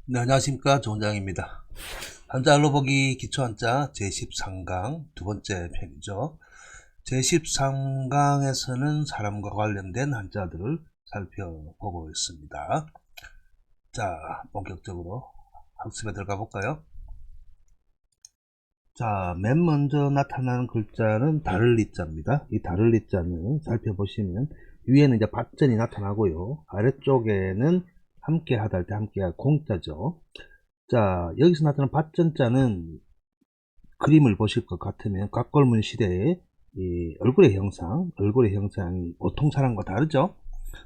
네, 안녕하십니까. 조원장입니다. 한자 알로보기 기초한자 제13강 두 번째 편이죠. 제13강에서는 사람과 관련된 한자들을 살펴보고 있습니다. 자, 본격적으로 학습에 들어가 볼까요? 자, 맨 먼저 나타나는 글자는 다를 리자입니다. 이 다를 리자는 살펴보시면 위에는 이제 밭전이 나타나고요. 아래쪽에는 함께 하다 할 때 함께 할 공자죠. 자, 여기서 나타나는 밭전자는 그림을 보실 것 같으면 각골문 시대의 이 얼굴의 형상이 보통 사람과 다르죠.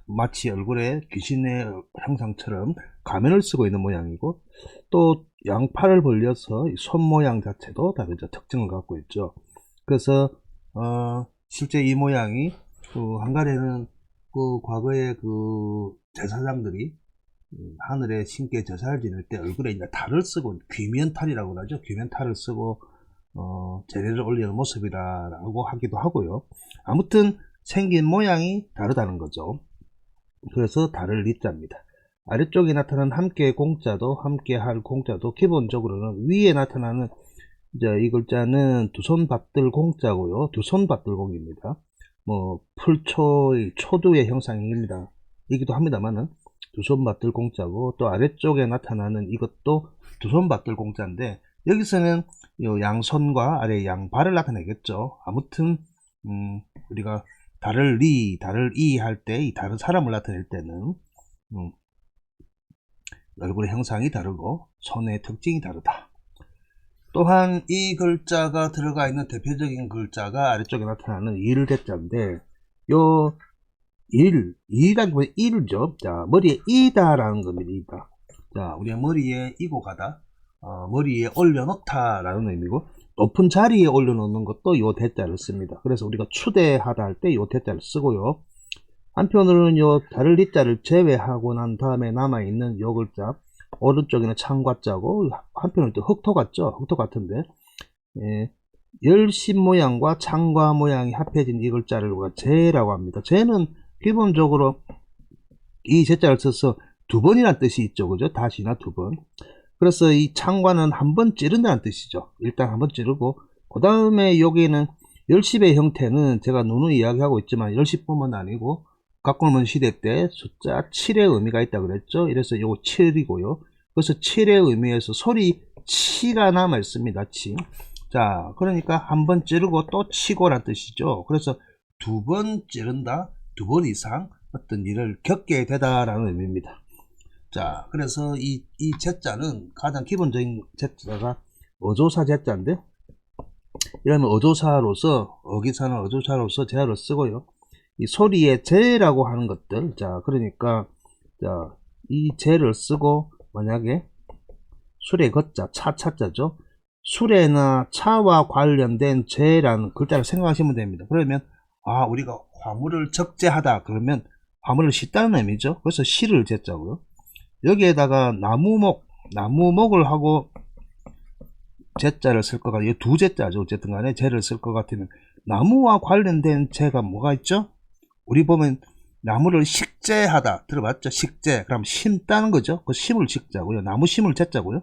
마치 얼굴에 귀신의 형상처럼 가면을 쓰고 있는 모양이고, 또 양팔을 벌려서 손 모양 자체도 다르죠. 특징을 갖고 있죠. 그래서 실제 이 모양이 한간에는 과거에 제사장들이 하늘에 신께 제사를 지낼 때 얼굴에 이제 달을 쓰고, 귀면탈이라고 하죠. 귀면탈을 쓰고 제례를 올리는 모습이라고 하기도 하고요. 아무튼 생긴 모양이 다르다는 거죠. 그래서 다를 리자입니다. 아래쪽에 나타나는 함께 공자도 함께 할 공자도 기본적으로는 위에 나타나는 이제 이 글자는 두 손 받들 공자고요. 두 손 받들 공입니다. 뭐 풀초의 초두의 형상입니다. 이기도 합니다만은 두 손 받들 공자고, 또 아래쪽에 나타나는 이것도 두 손 받들 공자인데, 여기서는 요 양손과 아래 양발을 나타내겠죠. 아무튼 우리가 다를 이 할 때, 이 다른 사람을 나타낼 때는 얼굴의 형상이 다르고 손의 특징이 다르다. 또한 이 글자가 들어가 있는 대표적인 글자가 아래쪽에 나타나는 일대자인데, 요 일이라기보다 일죠. 자, 머리에 이다라는 겁니다. 이다. 자, 우리가 머리에 이고 가다, 머리에 올려놓다 라는 의미고, 높은 자리에 올려놓는 것도 요 대자를 씁니다. 그래서 우리가 추대하다 할 때 요 대자를 쓰고요. 한편으로는 요 다를 리자를 제외하고 난 다음에 남아있는 요 글자, 오른쪽에는 창과자고, 한편으로는 또 흑토 같죠? 흑토 같은데, 예, 열심 모양과 창과 모양이 합해진 이 글자를 우리가 제라고 합니다. 제는 기본적으로 이 제자를 써서 두 번이라는 뜻이 있죠. 그죠? 다시나 두 번. 그래서 이 창과는 한 번 찌른다는 뜻이죠. 일단 한 번 찌르고, 그 다음에 여기는 열십의 형태는 제가 누누이 이야기하고 있지만 열십뿐만 아니고 각골문 시대 때 숫자 7의 의미가 있다 그랬죠. 이래서 요거 7이고요. 그래서 7의 의미에서 소리 치가 남아 있습니다. 치. 자, 그러니까 한 번 찌르고 또 치고란 뜻이죠. 그래서 두 번 찌른다, 두 번 이상 어떤 일을 겪게 되다라는 의미입니다. 자, 그래서 이 제자는 가장 기본적인 제자가 어조사 제자인데, 이러면 어조사로서, 어기사는 어조사로서 제어를 쓰고요. 이 소리의 제라고 하는 것들, 자, 그러니까, 자, 이 제를 쓰고, 만약에 술의 거자, 차자죠. 술에나 차와 관련된 제라는 글자를 생각하시면 됩니다. 그러면, 우리가 화물을 적재하다, 그러면 화물을 싣다는 의미죠. 그래서 시를 제자고요. 여기에다가 나무목을 하고 제자를 쓸 것 같아요. 두 제자죠. 어쨌든 간에 제를 쓸 것 같으면, 나무와 관련된 제가 뭐가 있죠? 우리 보면 나무를 식재하다 들어봤죠? 식재. 그럼 심다는 거죠. 그 심을 식자고요. 나무 심을 제자고요.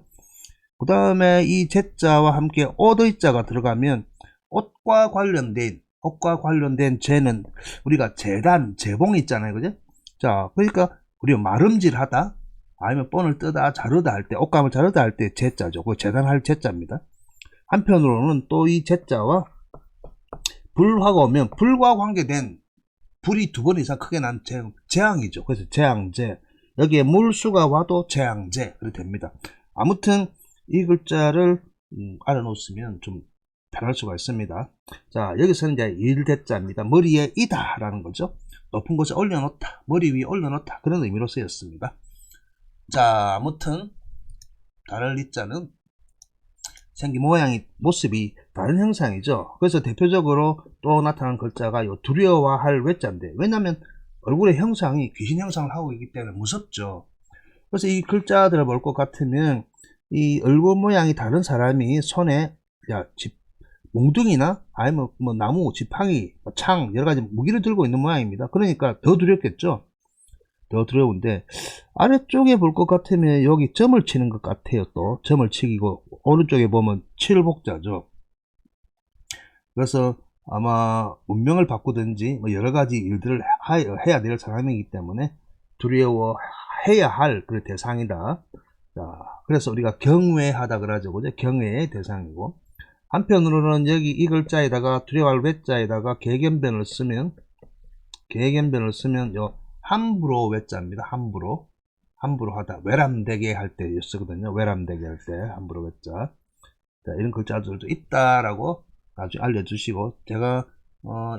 그 다음에 이 제자와 함께 옷의자가 들어가면 옷과 관련된 제는 우리가 재단, 재봉이 있잖아요. 그죠? 자, 그러니까 우리가 마름질하다, 아니면 뻔을 뜨다, 자르다 할 때, 옷감을 자르다 할 때 제자죠. 그 재단할 제자입니다. 한편으로는 또 이 제자와 불화가 오면 불과 관계된, 불이 두 번 이상 크게 난 재앙이죠. 그래서 재앙제. 여기에 물수가 와도 재앙제. 그렇게 됩니다. 아무튼 이 글자를 알아놓으시면 좀 편할 수가 있습니다. 자, 여기서는 이제 일대자입니다. 머리에 이다 라는 거죠. 높은 곳에 올려놓다, 머리 위에 올려놓다, 그런 의미로 쓰였습니다. 자, 아무튼 다를 리자는 생긴 모양이, 모습이 다른 형상이죠. 그래서 대표적으로 또 나타난 글자가 요 두려워할 외자인데, 왜냐면 얼굴의 형상이 귀신 형상을 하고 있기 때문에 무섭죠. 그래서 이 글자들을 볼 것 같으면 이 얼굴 모양이 다른 사람이 손에 몽둥이나 아니면 뭐 나무, 지팡이, 창, 여러 가지 무기를 들고 있는 모양입니다. 그러니까 더 두렵겠죠. 더 두려운데, 아래쪽에 볼 것 같으면 여기 점을 치는 것 같아요. 또 점을 치고 오른쪽에 보면 칠복자죠. 그래서 아마 운명을 바꾸든지 뭐 여러 가지 일들을 해야 될 사람이기 때문에 두려워해야 할 그 대상이다. 자, 그래서 우리가 경외하다 그러죠. 그죠? 경외의 대상이고, 한편으로는 여기 이 글자에다가 두려워할 외자에다가 개견변을 쓰면 요 함부로 외자입니다. 함부로 하다, 외람되게 할 때 쓰거든요. 외람되게 할 때 함부로 외자. 자, 이런 글자들도 있다라고 나중에 알려주시고, 제가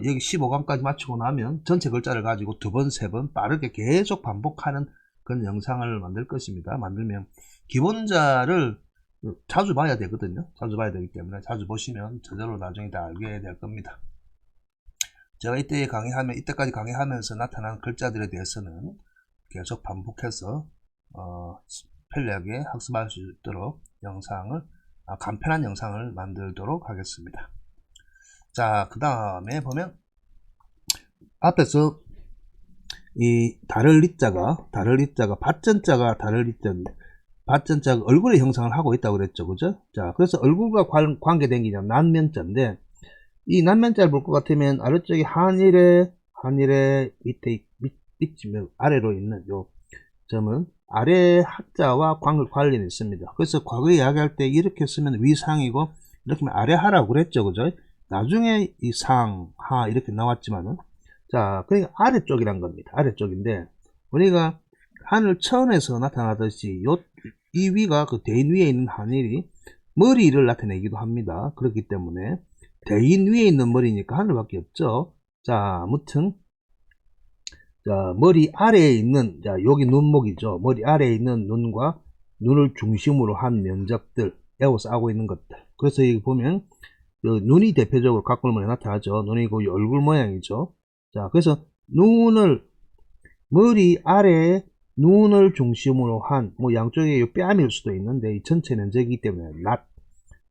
여기 15강까지 마치고 나면 전체 글자를 가지고 2번, 3번 빠르게 계속 반복하는 그런 영상을 만들 것입니다. 만들면 기본자를 자주 봐야 되거든요. 자주 봐야 되기 때문에 자주 보시면 저절로 나중에 다 알게 될 겁니다. 제가 이때까지 강의하면서 나타난 글자들에 대해서는 계속 반복해서 편리하게 학습할 수 있도록 간편한 영상을 만들도록 하겠습니다. 자, 그 다음에 보면 앞에서 이 다를 이자가 밭전자가 다를 이자인데, 밭전자가 얼굴의 형상을 하고 있다고 그랬죠. 그죠? 자, 그래서 얼굴과 관계된 게 난면자인데, 이 난면자를 볼 것 같으면 아래쪽에 한일의 밑에 아래로 있는 요 점은 아래 하자와 관련이 있습니다. 그래서 과거에 이야기할 때 이렇게 쓰면 위상이고, 이렇게 하면 아래하라고 그랬죠. 그죠? 나중에 이 상하 이렇게 나왔지만은, 자, 그러니까 아래쪽이란 겁니다. 아래쪽인데, 우리가 하늘 천에서 나타나듯이 이 위가 그 대인 위에 있는 하늘이 머리를 나타내기도 합니다. 그렇기 때문에 대인 위에 있는 머리니까 하늘밖에 없죠. 자, 아무튼 자, 머리 아래에 있는, 자, 여기 눈목이죠. 머리 아래에 있는 눈과 눈을 중심으로 한 면적들, 에워싸고 있는 것들. 그래서 여기 보면 눈이 대표적으로 각골문에 나타나죠. 눈이고 얼굴 모양이죠. 자, 그래서 머리 아래에 눈을 중심으로 한, 뭐 양쪽에 요 뺨일 수도 있는데, 이 전체 면적이기 때문에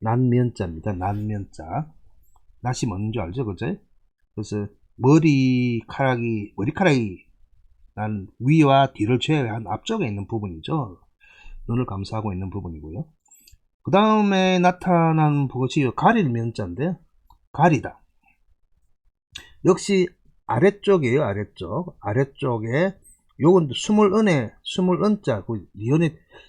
난면자입니다. 난면자. 낫이 뭔지 알죠? 그죠? 그래서 머리카락이 난 위와 뒤를 제외한 앞쪽에 있는 부분이죠. 눈을 감싸고 있는 부분이고요. 그 다음에 나타난 것이 가릴 면자인데, 가리다. 역시 아래쪽이에요. 아래쪽에 요건 스물은자,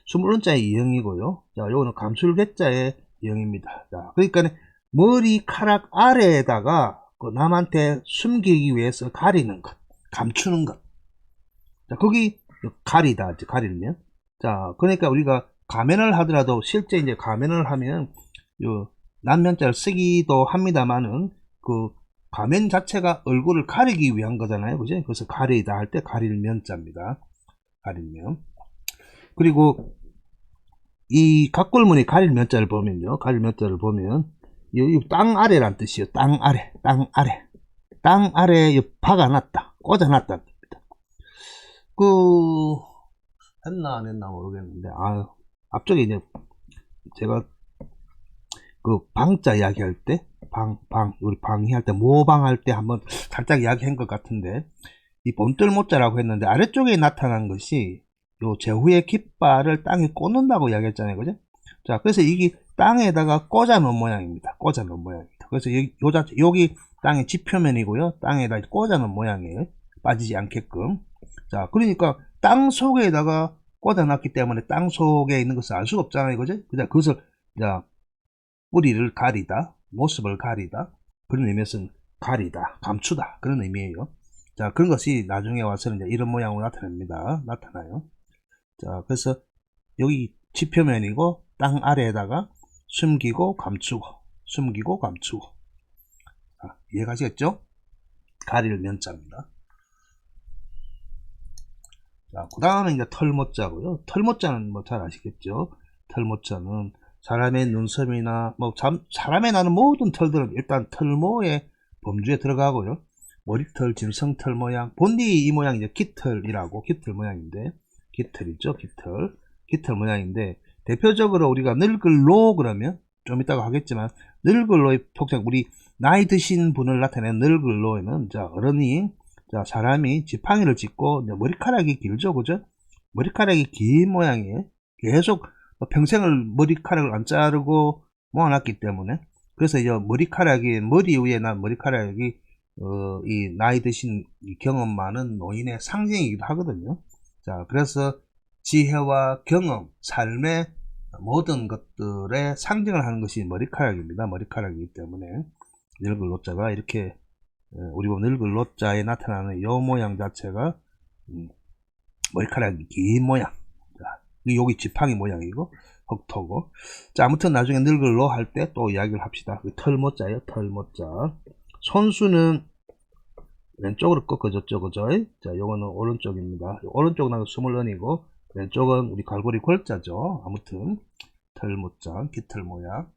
스물은자의 이형이고요. 자, 요거는 감술개자의 이형입니다. 자, 그러니까 머리카락 아래에다가 남한테 숨기기 위해서 가리는 것, 감추는 것. 자, 거기 가리다, 가리면. 자, 그러니까 우리가 가면을 하더라도 실제 이제 가면을 하면 요 난면자를 쓰기도 합니다만은 그 가면 자체가 얼굴을 가리기 위한 거잖아요. 그죠? 그래서 가리다 할 때 가릴 면자입니다. 가릴면. 그리고 이 각골문이 가릴 면자를 보면요. 이 땅 아래란 뜻이에요. 땅 아래에 박아놨다, 꽂아놨다. 했나 안 했나 모르겠는데, 앞쪽에 이제 제가 방자 이야기할 때, 우리 방이할 때, 모방할 때 한번 살짝 이야기한 것 같은데, 이 본뜰모자라고 했는데, 아래쪽에 나타난 것이 요 제후의 깃발을 땅에 꽂는다고 이야기했잖아요. 그죠? 자, 그래서 이게 땅에다가 꽂아놓은 모양입니다. 그래서 여기 땅의 지표면이고요. 땅에다 꽂아놓은 모양이에요. 빠지지 않게끔. 자, 그러니까 땅 속에다가 꽂아놨기 때문에 땅 속에 있는 것을 알 수가 없잖아요. 그죠? 그것을, 자, 뿌리를 가리다, 모습을 가리다, 그런 의미에서는 가리다, 감추다, 그런 의미예요. 자, 그런 것이 나중에 와서는 이제 이런 모양으로 나타나요. 자, 그래서 여기 지표면이고 땅 아래에다가 숨기고 감추고. 자, 이해가시겠죠? 가릴 면자입니다. 자, 그 다음에 이제 털모자고요. 털모자는 뭐 잘 아시겠죠? 털모자는 사람의 눈썹이나 사람에 나는 모든 털들은 일단 털모의 범주에 들어가고요. 머리털, 짐승털 모양, 본디 이 모양이 이제 깃털이라고, 깃털 모양인데, 깃털이죠, 깃털 모양인데, 대표적으로 우리가 늙을로 그러면 좀 이따가 하겠지만, 늙을로의 통상 우리 나이 드신 분을 나타내는 늙을로에는, 자, 어른이 자, 사람이 지팡이를 짚고 머리카락이 길죠, 그죠? 머리카락이 긴 모양이에요. 계속 평생을 머리카락을 안 자르고 모아놨기 때문에. 그래서 이 머리카락이, 머리 위에 난 머리카락이 이 나이 드신 경험 많은 노인의 상징이기도 하거든요. 자, 그래서 지혜와 경험, 삶의 모든 것들의 상징을 하는 것이 머리카락입니다. 머리카락이기 때문에 늙을 노자가 이렇게, 우리 보면 늙을 노자에 나타나는 요 모양 자체가 머리카락이 긴 모양. 자, 여기 지팡이 모양이고 흑토고. 자, 아무튼 나중에 늙을 노 할 때 또 이야기를 합시다. 털모자예요, 털모자. 손수는 왼쪽으로 꺾어졌죠, 그죠? 자, 요거는 오른쪽입니다. 오른쪽은 스물런이고 왼쪽은 우리 갈고리 골자죠. 아무튼 털모자, 깃털 모양.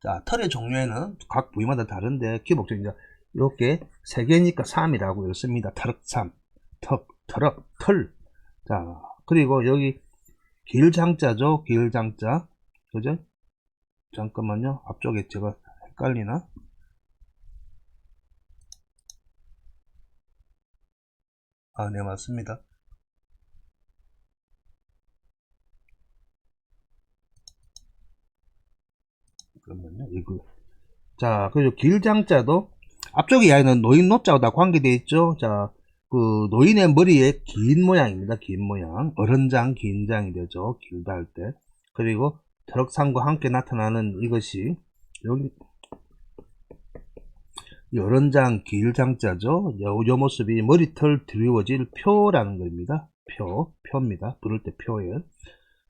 자, 털의 종류에는 각 부위마다 다른데 기본적으로 이렇게 세 개니까 3이라고 읽습니다. 털럭삼, 턱, 털럭, 털. 자, 그리고 여기 길장자죠. 길장자. 그죠? 잠깐만요. 앞쪽에 제가 헷갈리나? 아, 네, 맞습니다. 그러면요, 이거. 자, 그리고 길장자도 앞쪽에 이야기는 노인 노자와 다 관계되어 있죠. 자, 그 노인의 머리에 긴 모양입니다. 긴 모양. 어른장, 긴장이 되죠. 길다 할 때. 그리고 털럭삼과 함께 나타나는 이것이 여기 어른장, 길장자죠. 요 모습이 머리털 드리워질 표라는 겁니다. 표입니다. 부를 때 표예요.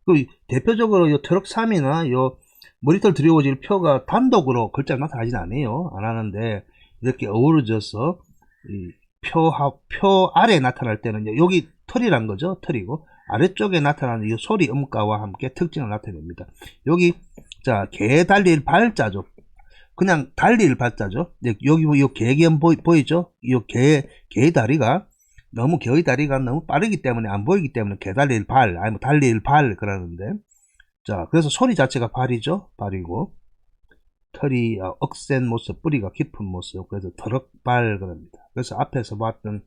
그 대표적으로 요 털럭삼이나 요 머리털 드리워질 표가 단독으로 글자가 나타나진 않아요. 안 하는데 이렇게 어우러져서 이 표 아래 나타날 때는 여기 털이란 거죠. 털이고 아래쪽에 나타나는 이 소리 음가와 함께 특징을 나타냅니다. 여기 자, 개 달릴 발자죠. 그냥 달릴 발자죠. 여기 이 개견 보이죠? 이 개의 다리가 너무 개의 다리가 너무 빠르기 때문에 안 보이기 때문에 개 달릴 발 아니면 달릴 발 그러는데, 자, 그래서 소리 자체가 발이죠. 발이고 털이 억센 모습, 뿌리가 깊은 모습, 그래서 털럭발 그럽니다. 그래서 앞에서 봤던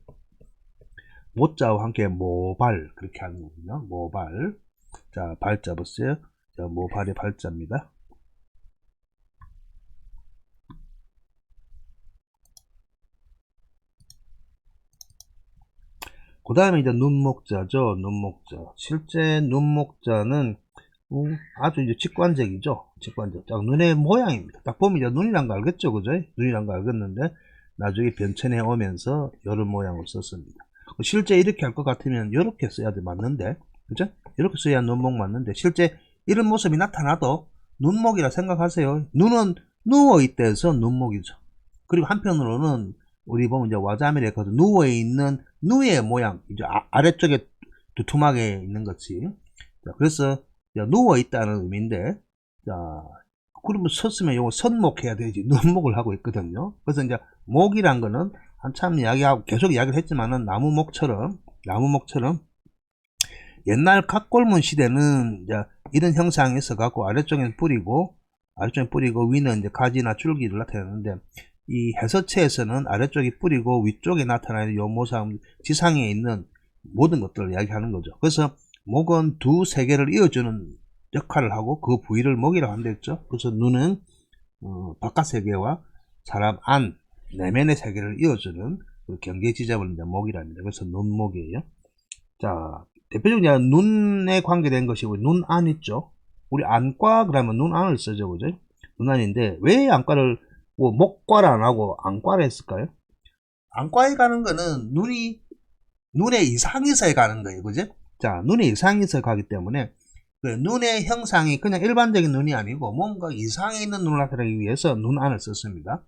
모자와 함께 모발 그렇게 하는 거군요. 모발. 자, 발자 보세요. 자, 모발의 발자입니다. 그 다음에 이제 눈목자죠. 눈목자. 실제 눈목자는 아주 이제 직관적이죠. 직관적. 딱 눈의 모양입니다. 딱 보면 이제 눈이란 거 알겠죠. 그죠? 눈이란 거 알겠는데, 나중에 변천해 오면서 이런 모양을 썼습니다. 실제 이렇게 할 것 같으면 이렇게 써야 돼. 맞는데. 그죠? 이렇게 써야 눈목 맞는데, 실제 이런 모습이 나타나도 눈목이라 생각하세요. 눈은 누워있대서 눈목이죠. 그리고 한편으로는 우리 보면 이제 와자미레 그 누워있는 누의 모양, 이제 아래쪽에 두툼하게 있는 거지. 자, 그래서 누워있다는 의미인데, 자, 그러면 섰으면 이거 선목해야 되지. 눈목을 하고 있거든요. 그래서 이제 목이란 거는 한참 이야기하고 계속 이야기를 했지만은 나무목처럼 옛날 각골문 시대는 이제 이런 형상이 있어 갖고 아래쪽에는 뿌리고 위는 이제 가지나 줄기를 나타내는데, 이 해서체에서는 아래쪽이 뿌리고 위쪽에 나타나는 요 모습, 지상에 있는 모든 것들을 이야기하는 거죠. 그래서 목은 세 개를 이어주는 역할을 하고 그 부위를 목이라고 한다 했죠. 그래서 눈은 바깥 세계와 사람 안 내면의 세계를 이어주는 그 경계 지점을 이제 목이랍니다. 그래서 눈목이에요. 자, 대표적으로 눈에 관계된 것이 눈 안 있죠. 우리 안과 그러면 눈 안을 쓰죠, 그죠? 눈 안인데 왜 안과를 목과를 안 하고 안과를 했을까요? 안과에 가는 거는 눈에 이상이 있어야 가는 거예요, 그죠? 자, 눈에 이상이 있어야 가기 때문에 그 눈의 형상이 그냥 일반적인 눈이 아니고 뭔가 이상이 있는 눈을 나타내기 위해서 눈 안을 썼습니다.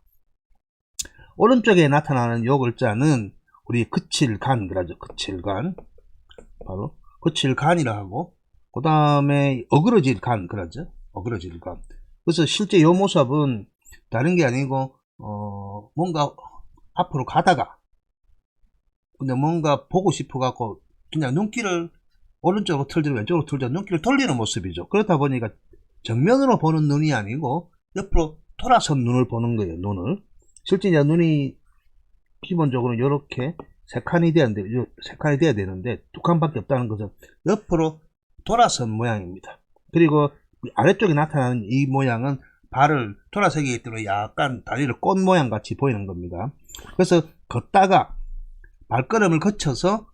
오른쪽에 나타나는 요 글자는 우리 그칠간 그러죠. 그칠간, 바로 그칠간이라 하고, 그 다음에 어그러질 간 그러죠. 어그러질 간. 그래서 실제 요 모습은 다른 게 아니고 뭔가 앞으로 가다가 근데 뭔가 보고 싶어 갖고 그냥 눈길을 오른쪽으로 틀든 왼쪽으로 틀든 눈길을 돌리는 모습이죠. 그렇다 보니까 정면으로 보는 눈이 아니고 옆으로 돌아선 눈을 보는 거예요. 눈을. 실제 이제 눈이 기본적으로 이렇게 세 칸이 돼야 되는데 두 칸밖에 없다는 것은 옆으로 돌아선 모양입니다. 그리고 아래쪽에 나타나는 이 모양은 발을 돌아서기 때문에 약간 다리를 꽃 모양 같이 보이는 겁니다. 그래서 걷다가 발걸음을 거쳐서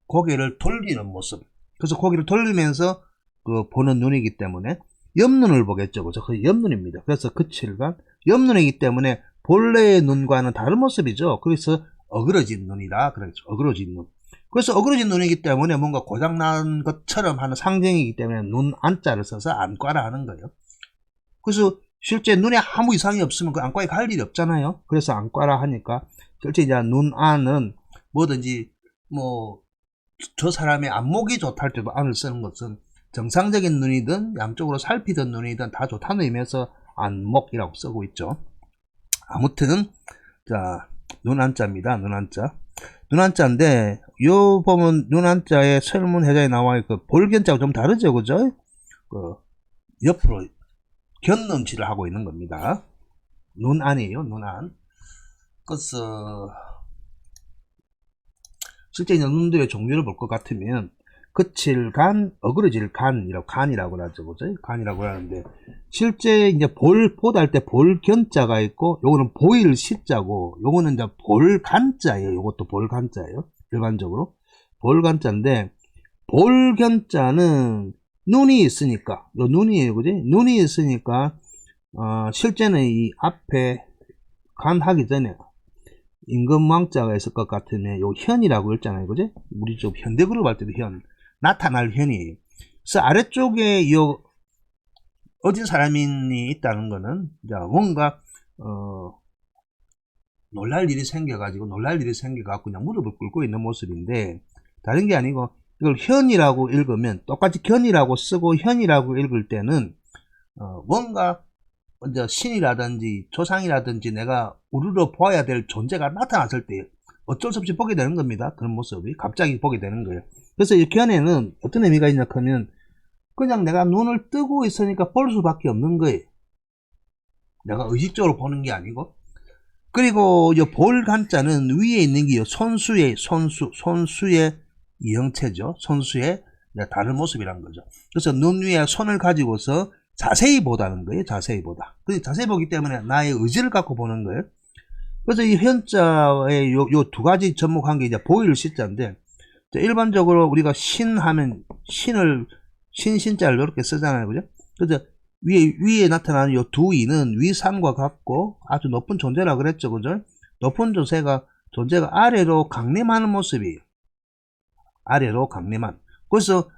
고개를 돌리는 모습. 그래서 고개를 돌리면서 보는 눈이기 때문에 옆눈을 보겠죠. 그죠? 그 옆눈입니다. 그래서 거칠간 옆눈이기 때문에 본래의 눈과는 다른 모습이죠. 그래서 어그러진 눈이다. 그렇죠. 어그러진 눈. 그래서 어그러진 눈이기 때문에 뭔가 고장난 것처럼 하는 상징이기 때문에 눈 안자를 써서 안과라 하는 거예요. 그래서 실제 눈에 아무 이상이 없으면 그 안과에 갈 일이 없잖아요. 그래서 안과라 하니까 실제 이제 눈 안은 뭐든지 뭐 저 사람의 안목이 좋다 할 때도 안을 쓰는 것은 정상적인 눈이든 양쪽으로 살피던 눈이든 다 좋다는 의미에서 안목이라고 쓰고 있죠. 아무튼 자 눈안자입니다. 눈안자. 눈안자인데 요 보면 눈안자의 설문해자에 나와 있고 볼견자가 좀 다르죠. 그죠? 옆으로 견눈질을 하고 있는 겁니다. 눈안이에요. 눈안. 그래서 실제 눈들의 종류를 볼 것 같으면 거칠간, 어그러질 간이라고 하죠. 그죠? 간이라고 하는데 실제 이제 보다 할 때 볼견자가 있고 요거는 보일 시자고 요거는 이제 볼간자예요. 요것도 볼간자예요. 일반적으로 볼간자인데 볼견자는 눈이 있으니까 요 눈이에요. 그지? 눈이 있으니까 실제는 이 앞에 간 하기 전에 임금왕자가 있을 것 같으면 요 현이라고 했잖아요. 그지? 우리 좀 현대그룹 할 때도 현 나타날 현이에요. 그래서 아래쪽에 요 어진 사람이 있다는 거는 뭔가 놀랄 일이 생겨가지고 그냥 무릎을 꿇고 있는 모습인데 다른 게 아니고 이걸 현이라고 읽으면 똑같이 견이라고 쓰고 현이라고 읽을 때는 뭔가 먼저 신이라든지 조상이라든지 내가 우르르 보아야 될 존재가 나타났을 때 어쩔 수 없이 보게 되는 겁니다. 그런 모습이 갑자기 보게 되는 거예요. 그래서 이 견해는 어떤 의미가 있냐 하면 그냥 내가 눈을 뜨고 있으니까 볼 수밖에 없는 거예요. 내가 의식적으로 보는 게 아니고. 그리고 이 볼간자는 위에 있는 게 손수의 이형체죠. 손수의 다른 모습이란 거죠. 그래서 눈 위에 손을 가지고서 자세히 보다는 거예요. 자세히 보다. 자세히 보기 때문에 나의 의지를 갖고 보는 거예요. 그래서 이 현자의 요 두 가지 접목한 게 이제 보일 시자인데 일반적으로 우리가 신하면 신자를 이렇게 쓰잖아요. 그죠? 그래서 위에 나타나는 요 두 이는 위산과 같고 아주 높은 존재라 그랬죠. 그죠? 높은 존재가 아래로 강림하는 모습이에요. 아래로 강림한. 그래서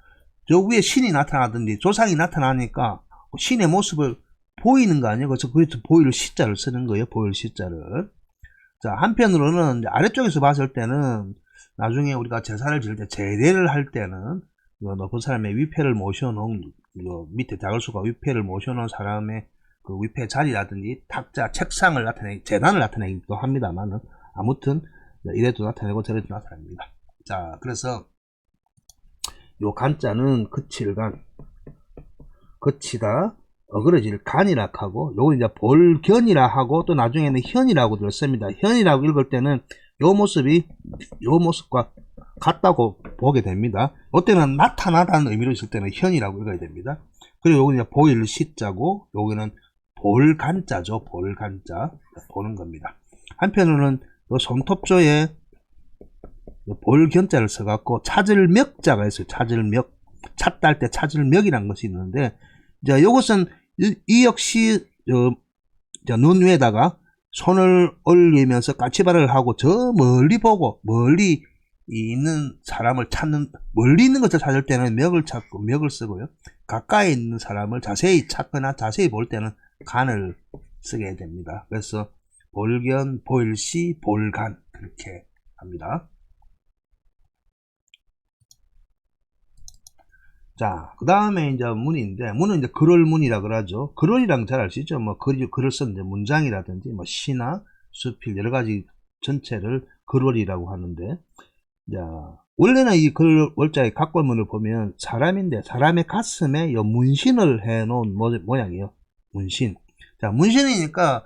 저 위에 신이 나타나든지 조상이 나타나니까 신의 모습을 보이는 거 아니에요. 그래서 보일 시자를 쓰는 거예요. 보일 시자를. 자, 한편으로는 아래쪽에서 봤을 때는 나중에 우리가 제사를 지을 때 제례를 할 때는 높은 사람의 위패를 모셔놓은 밑에 자글수가 위패를 모셔놓은 사람의 그 위패 자리라든지 탁자, 책상을 재단을 나타내기도 합니다만은 아무튼 이래도 나타내고 저래도 나타냅니다. 자, 그래서 요 간자는 거치다, 어그러질 간이라 하고, 요거 이제 볼견이라 하고, 또 나중에는 현이라고도 씁니다. 현이라고 읽을 때는 요 모습과 같다고 보게 됩니다. 이때는 나타나다는 의미로 있을 때는 현이라고 읽어야 됩니다. 그리고 요거 이제 보일 시자고, 요거는 볼간자죠. 볼간자. 보는 겁니다. 한편으로는 요 손톱조에 볼견자를 써갖고 찾을 멱자가 있어요. 찾을 멱. 찾다 할 때 찾을 멱이라는 것이 있는데, 자, 요것은 이 역시 눈 위에다가 손을 올리면서 까치발을 하고 저 멀리 보고 멀리 있는 사람을 찾는, 멀리 있는 것을 찾을 때는 멱을 쓰고요. 가까이 있는 사람을 자세히 찾거나 자세히 볼 때는 간을 쓰게 됩니다. 그래서 볼견, 보일시, 볼간 그렇게 합니다. 자, 그 다음에 이제 문인데, 문은 이제 글을문이라 그러죠. 글을이랑 잘 아시죠? 뭐, 글을 쓴 이제 문장이라든지, 뭐, 시나 수필, 여러 가지 전체를 글을이라고 하는데, 자, 원래는 이 월자의 각골문을 보면 사람인데, 사람의 가슴에 요 문신을 해 놓은 모양이에요. 문신. 자, 문신이니까,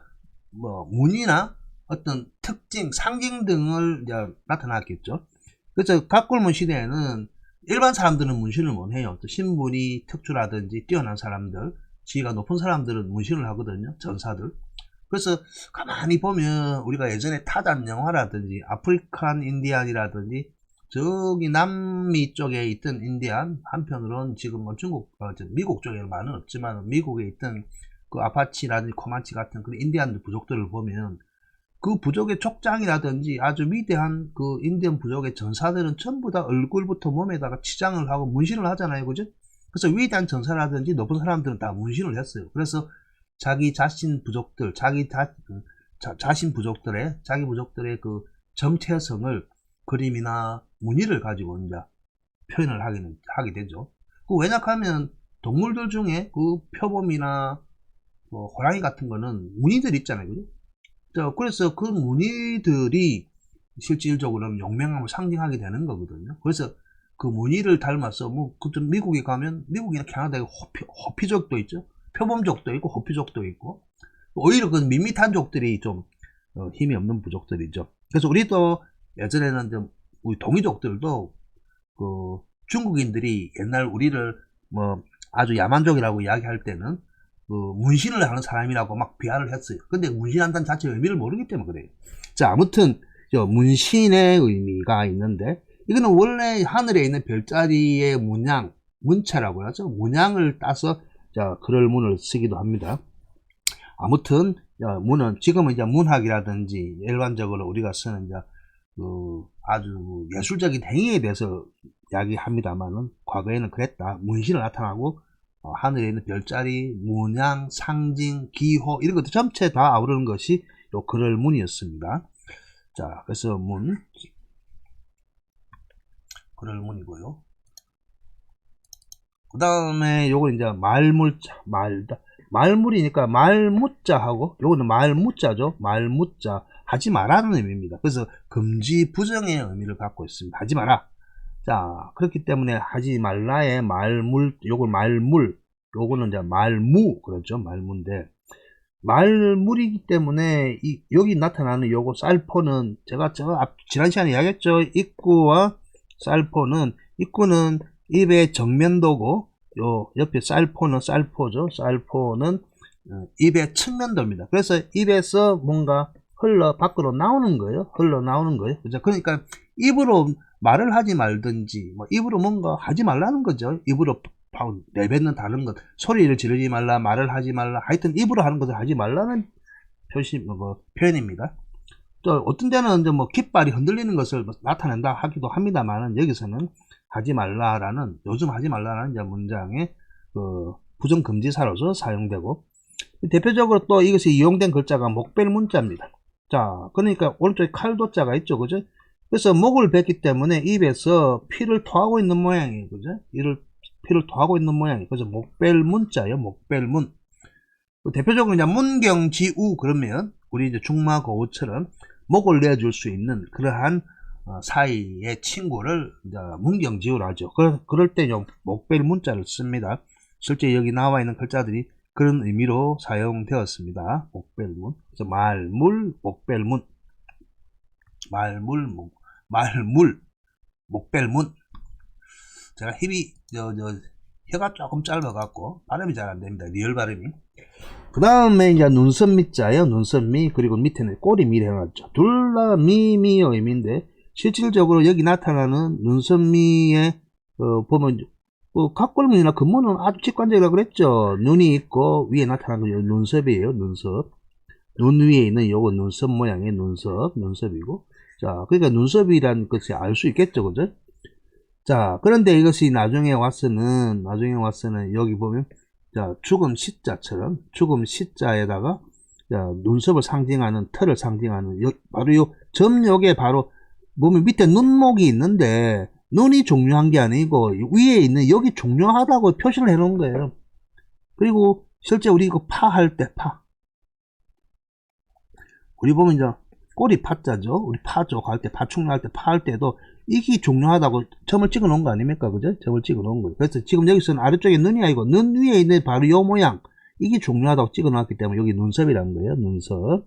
뭐, 문이나 어떤 특징, 상징 등을 이제 나타났겠죠. 그래서 각골문 시대에는 일반 사람들은 문신을 못 해요. 또 신분이 특수라든지 뛰어난 사람들, 지위가 높은 사람들은 문신을 하거든요. 전사들. 그래서 가만히 보면 우리가 예전에 타잔 영화라든지 아프리칸 인디안이라든지 저기 남미 쪽에 있던 인디안, 한편으로는 지금 뭐 중국, 미국 쪽에는 많은 없지만 미국에 있던 그 아파치라든지 코만치 같은 그런 인디안 부족들을 보면 그 부족의 족장이라든지 아주 위대한 그 인디언 부족의 전사들은 전부 다 얼굴부터 몸에다가 치장을 하고 문신을 하잖아요. 그죠? 그래서 위대한 전사라든지 높은 사람들은 다 문신을 했어요. 그래서 자기 자신 부족들, 자신 부족들의, 자기 부족들의 그 정체성을 그림이나 무늬를 가지고 이제 표현을 하게 되죠. 왜냐하면 동물들 중에 그 표범이나 뭐 호랑이 같은 거는 무늬들이 있잖아요. 그죠? 그래서 그 무늬들이 실질적으로는 용맹함을 상징하게 되는 거거든요. 그래서 그 무늬를 닮아서 뭐 미국에 가면 미국이나 캐나다에 호피족도 있죠. 표범족도 있고 호피족도 있고 오히려 그 밋밋한 족들이 좀 힘이 없는 부족들이죠. 그래서 우리도 예전에는 좀 우리 동이족들도 그 중국인들이 옛날 우리를 뭐 아주 야만족이라고 이야기할 때는 그 문신을 하는 사람이라고 막 비하를 했어요. 근데 문신한다는 자체의 의미를 모르기 때문에 그래요. 자, 아무튼 문신의 의미가 있는데 이거는 원래 하늘에 있는 별자리의 문양, 문자라고 하죠. 문양을 따서 그럴 문을 쓰기도 합니다. 아무튼 문은 지금은 이제 문학이라든지 일반적으로 우리가 쓰는 이제 아주 예술적인 행위에 대해서 이야기합니다만은 과거에는 그랬다. 문신을 나타나고 하늘에 있는 별자리, 문양, 상징, 기호 이런 것들 전체 다 아우르는 것이 요 그럴 문이었습니다. 자, 그래서 문 그럴 문이고요. 그 다음에 요거 이제 말물자, 말물이니까 말무자하고 요거는 말무자죠. 말무자 하지 마라는 의미입니다. 그래서 금지 부정의 의미를 갖고 있습니다. 하지 마라. 자, 그렇기 때문에 하지 말라의 말물, 요걸 말물, 요거는 이제 말무 그렇죠. 말무인데 말물이기 때문에 여기 나타나는 요거 쌀포는 제가 지난 시간에 이야기했죠. 입구와 쌀포는 입구는 입의 정면도고 요 옆에 쌀포는 쌀포죠. 쌀포는 입의 측면도입니다. 그래서 입에서 뭔가 흘러 밖으로 나오는 거예요. 흘러 나오는 거예요. 그죠? 그러니까 입으로 말을 하지 말든지 뭐 입으로 뭔가 하지 말라는 거죠. 입으로 내뱉는 다른 것, 소리를 지르지 말라, 말을 하지 말라, 하여튼 입으로 하는 것을 하지 말라는 표현입니다. 또 어떤 데는 이제 뭐 깃발이 흔들리는 것을 나타낸다 하기도 합니다만은 여기서는 하지 말라라는 요즘 하지 말라라는 이제 문장의 그 부정금지사로서 사용되고 대표적으로 또 이것이 이용된 글자가 목벨 문자입니다. 자, 그러니까 오른쪽에 칼도자가 있죠, 그죠? 그래서 목을 뱉기 때문에 입에서 피를 토하고 있는 모양이에요, 그죠? 피를 토하고 있는 모양이에요. 그래서 목벨 문자예요, 목벨 문. 대표적으로 이제 문경지우 그러면 우리 이제 중마고우처럼 목을 내줄 수 있는 그러한 사이의 친구를 이제 문경지우라 하죠. 그럴 때 목벨 문자를 씁니다. 실제 여기 나와 있는 글자들이 그런 의미로 사용되었습니다. 목벨문. 그래서 말물, 목벨문. 말물, 목벨문. 제가 힘이, 혀가 조금 짧아갖고, 발음이 잘 안됩니다. 리얼 발음이. 그 다음에 이제 눈썹 밑자예요. 눈썹 밑, 그리고 밑에는 꼬리 밑 해놨죠. 둘 다 미의 의미인데, 실질적으로 여기 나타나는 눈썹 밑에, 보면, 각골문이나 근문은 아주 직관적이라고 그랬죠. 눈이 있고 위에 나타나는 거 눈썹이에요. 눈썹. 눈 위에 있는 요거 눈썹 모양의 눈썹이고. 자, 그러니까 눈썹이란 것이 알 수 있겠죠. 그죠? 자, 그런데 이것이 나중에 와서는 여기 보면 자, 죽음 시자처럼 죽음 시자에다가 자, 눈썹을 상징하는 털을 상징하는 바로 요 점역에 바로 보면 밑에 눈목이 있는데 눈이 중요한 게 아니고 위에 있는 여기 중요하다고 표시를 해 놓은 거예요. 그리고 실제 우리 이거 파할 때 우리 보면 이제 꼬리 파자죠. 우리 파쪽 할 때 파충할 때 파할 때도 이게 중요하다고 점을 찍어 놓은 거 아닙니까? 그죠? 점을 찍어 놓은 거예요. 그래서 지금 여기서는 아래쪽에 눈이 아니고 눈 위에 있는 바로 요 모양 이게 중요하다고 찍어 놨기 때문에 여기 눈썹이라는 거예요. 눈썹.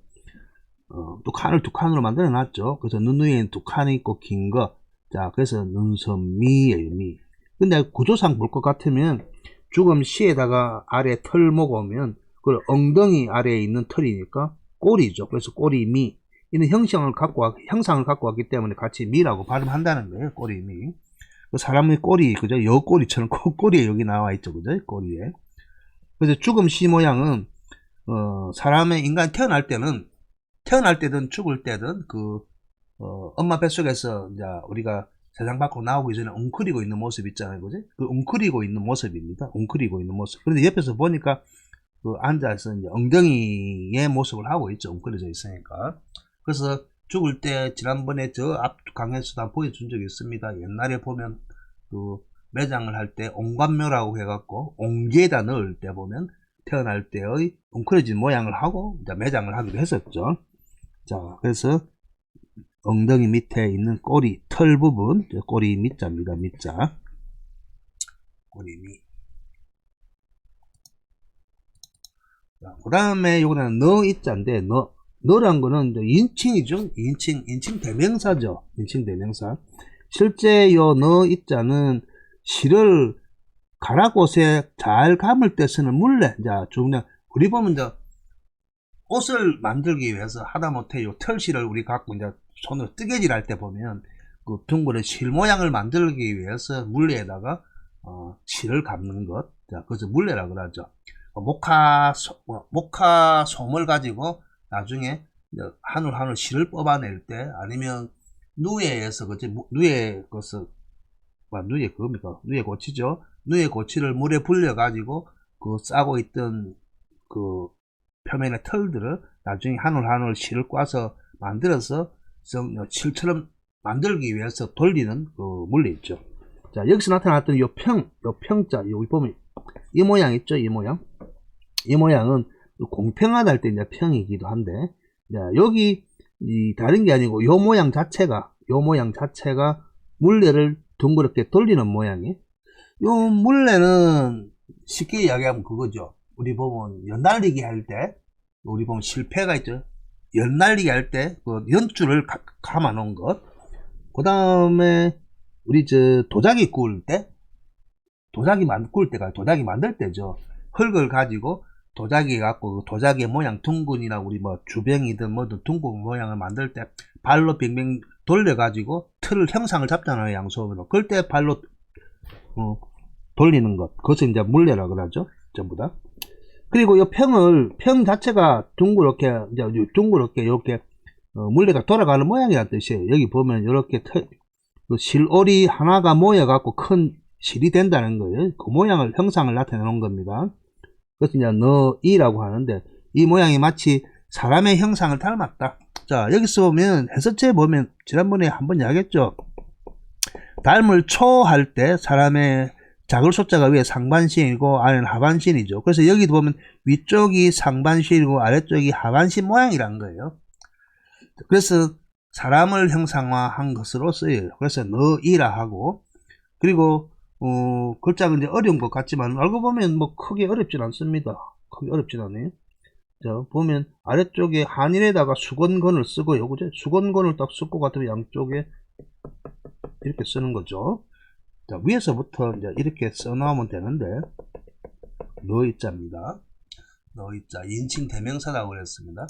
또 칸을 두 칸으로 만들어 놨죠. 그래서 눈 위에는 두 칸이 있고 긴 거. 자, 그래서 눈섬미예요, 미. 근데 구조상 볼 것 같으면 죽음 시에다가 아래 털 먹어오면 그 엉덩이 아래에 있는 털이니까 꼬리죠. 그래서 꼬리미. 이는 형상을 갖고 왔기 때문에 같이 미라고 발음한다는 거예요. 꼬리미. 그 사람의 꼬리, 그죠? 여꼬리처럼 꼬리에 여기 나와 있죠. 그죠? 꼬리에. 그래서 죽음 시 모양은, 사람의 인간이 태어날 때든 죽을 때든 엄마 뱃속에서 이제 우리가 세상 밖으로 나오기 전에 웅크리고 있는 모습 있잖아요. 그지? 그 웅크리고 있는 모습입니다. 웅크리고 있는 모습. 그런데 옆에서 보니까 앉아서 이제 엉덩이의 모습을 하고 있죠. 웅크려져 있으니까. 그래서 죽을 때 지난번에 저 앞 강에서도 한 보여준 적이 있습니다. 옛날에 보면 매장을 할 때 옹관묘라고 해갖고 옹기에다 넣을 때 보면 태어날 때의 웅크려진 모양을 하고 이제 매장을 하기도 했었죠. 자, 그래서 엉덩이 밑에 있는 꼬리, 털 부분, 꼬리 밑자입니다. 밑자. 꼬리 밑. 그 다음에 요거는 너이자인데, 너란 거는 인칭이죠. 인칭 대명사죠. 인칭 대명사. 실제 요 너이자는 실을 가락옷에 잘 감을 때 쓰는 물레. 자, 그냥 우리 보면 이제 옷을 만들기 위해서 하다못해 요 털실을 우리 갖고 이제 손으로 뜨개질 할 때 보면 그 둥그런 실 모양을 만들기 위해서 물레에다가 실을 감는 것. 자, 그래서 물레라 그러죠. 목화 솜을 가지고 나중에 한올 실을 뽑아낼 때 아니면 누에에서 누에 그겁니까? 누에 고치죠. 누에 고치를 물에 불려 가지고 싸고 있던 표면의 털들을 나중에 한올 실을 꽈서 만들어서 실처럼 만들기 위해서 돌리는 물레 있죠. 자, 여기서 나타났던 요 평자, 여기 보면 이 모양 있죠? 이 모양. 이 모양은 공평하다 할 때 이제 평이기도 한데, 자, 여기 다른 게 아니고 요 모양 자체가 물레를 둥그렇게 돌리는 모양이. 요 물레는 쉽게 이야기하면 그거죠. 우리 보면 연날리기 할 때, 우리 보면 실패가 있죠. 연날리기 할 때 연줄을 감아 놓은 것. 그 다음에 우리 도자기 구울 때, 도자기 만들 때죠. 흙을 가지고 도자기 갖고 도자기의 모양 둥근이나 우리 주병이든 뭐든 둥근 모양을 만들 때 발로 빙빙 돌려 가지고 틀을 형상을 잡잖아요. 양손으로. 그럴 때 발로 돌리는 것. 그것을 이제 물레라 그러죠. 전부 다. 그리고 이 평 자체가 둥그렇게 이렇게 물레가 돌아가는 모양이라는 뜻이에요. 여기 보면 이렇게 실오리 하나가 모여 갖고 큰 실이 된다는 거예요. 그 모양을 형상을 나타내 놓은 겁니다. 그래서 이제 너이라고 하는데 이 모양이 마치 사람의 형상을 닮았다. 자, 여기서 보면 해설체에 보면 지난번에 한번 이야기했죠. 닮을 초할 때 사람의 작을 소자가 위에 상반신이고 아래는 하반신이죠. 그래서 여기도 보면 위쪽이 상반신이고 아래쪽이 하반신 모양이란 거예요. 그래서 사람을 형상화한 것으로 쓰여요. 그래서 너이라 하고, 그리고 글자가 이제 어려운 것 같지만 알고 보면 크게 어렵진 않습니다. 크게 어렵진 않아요. 자, 보면 아래쪽에 한일에다가 수건건을 쓰고요. 그죠? 수건건을 딱 쓸 것 같으면 양쪽에 이렇게 쓰는 거죠. 자, 위에서부터 이제 이렇게 써나오면 되는데, 너이자입니다. 너이자, 인칭 대명사라고 그랬습니다.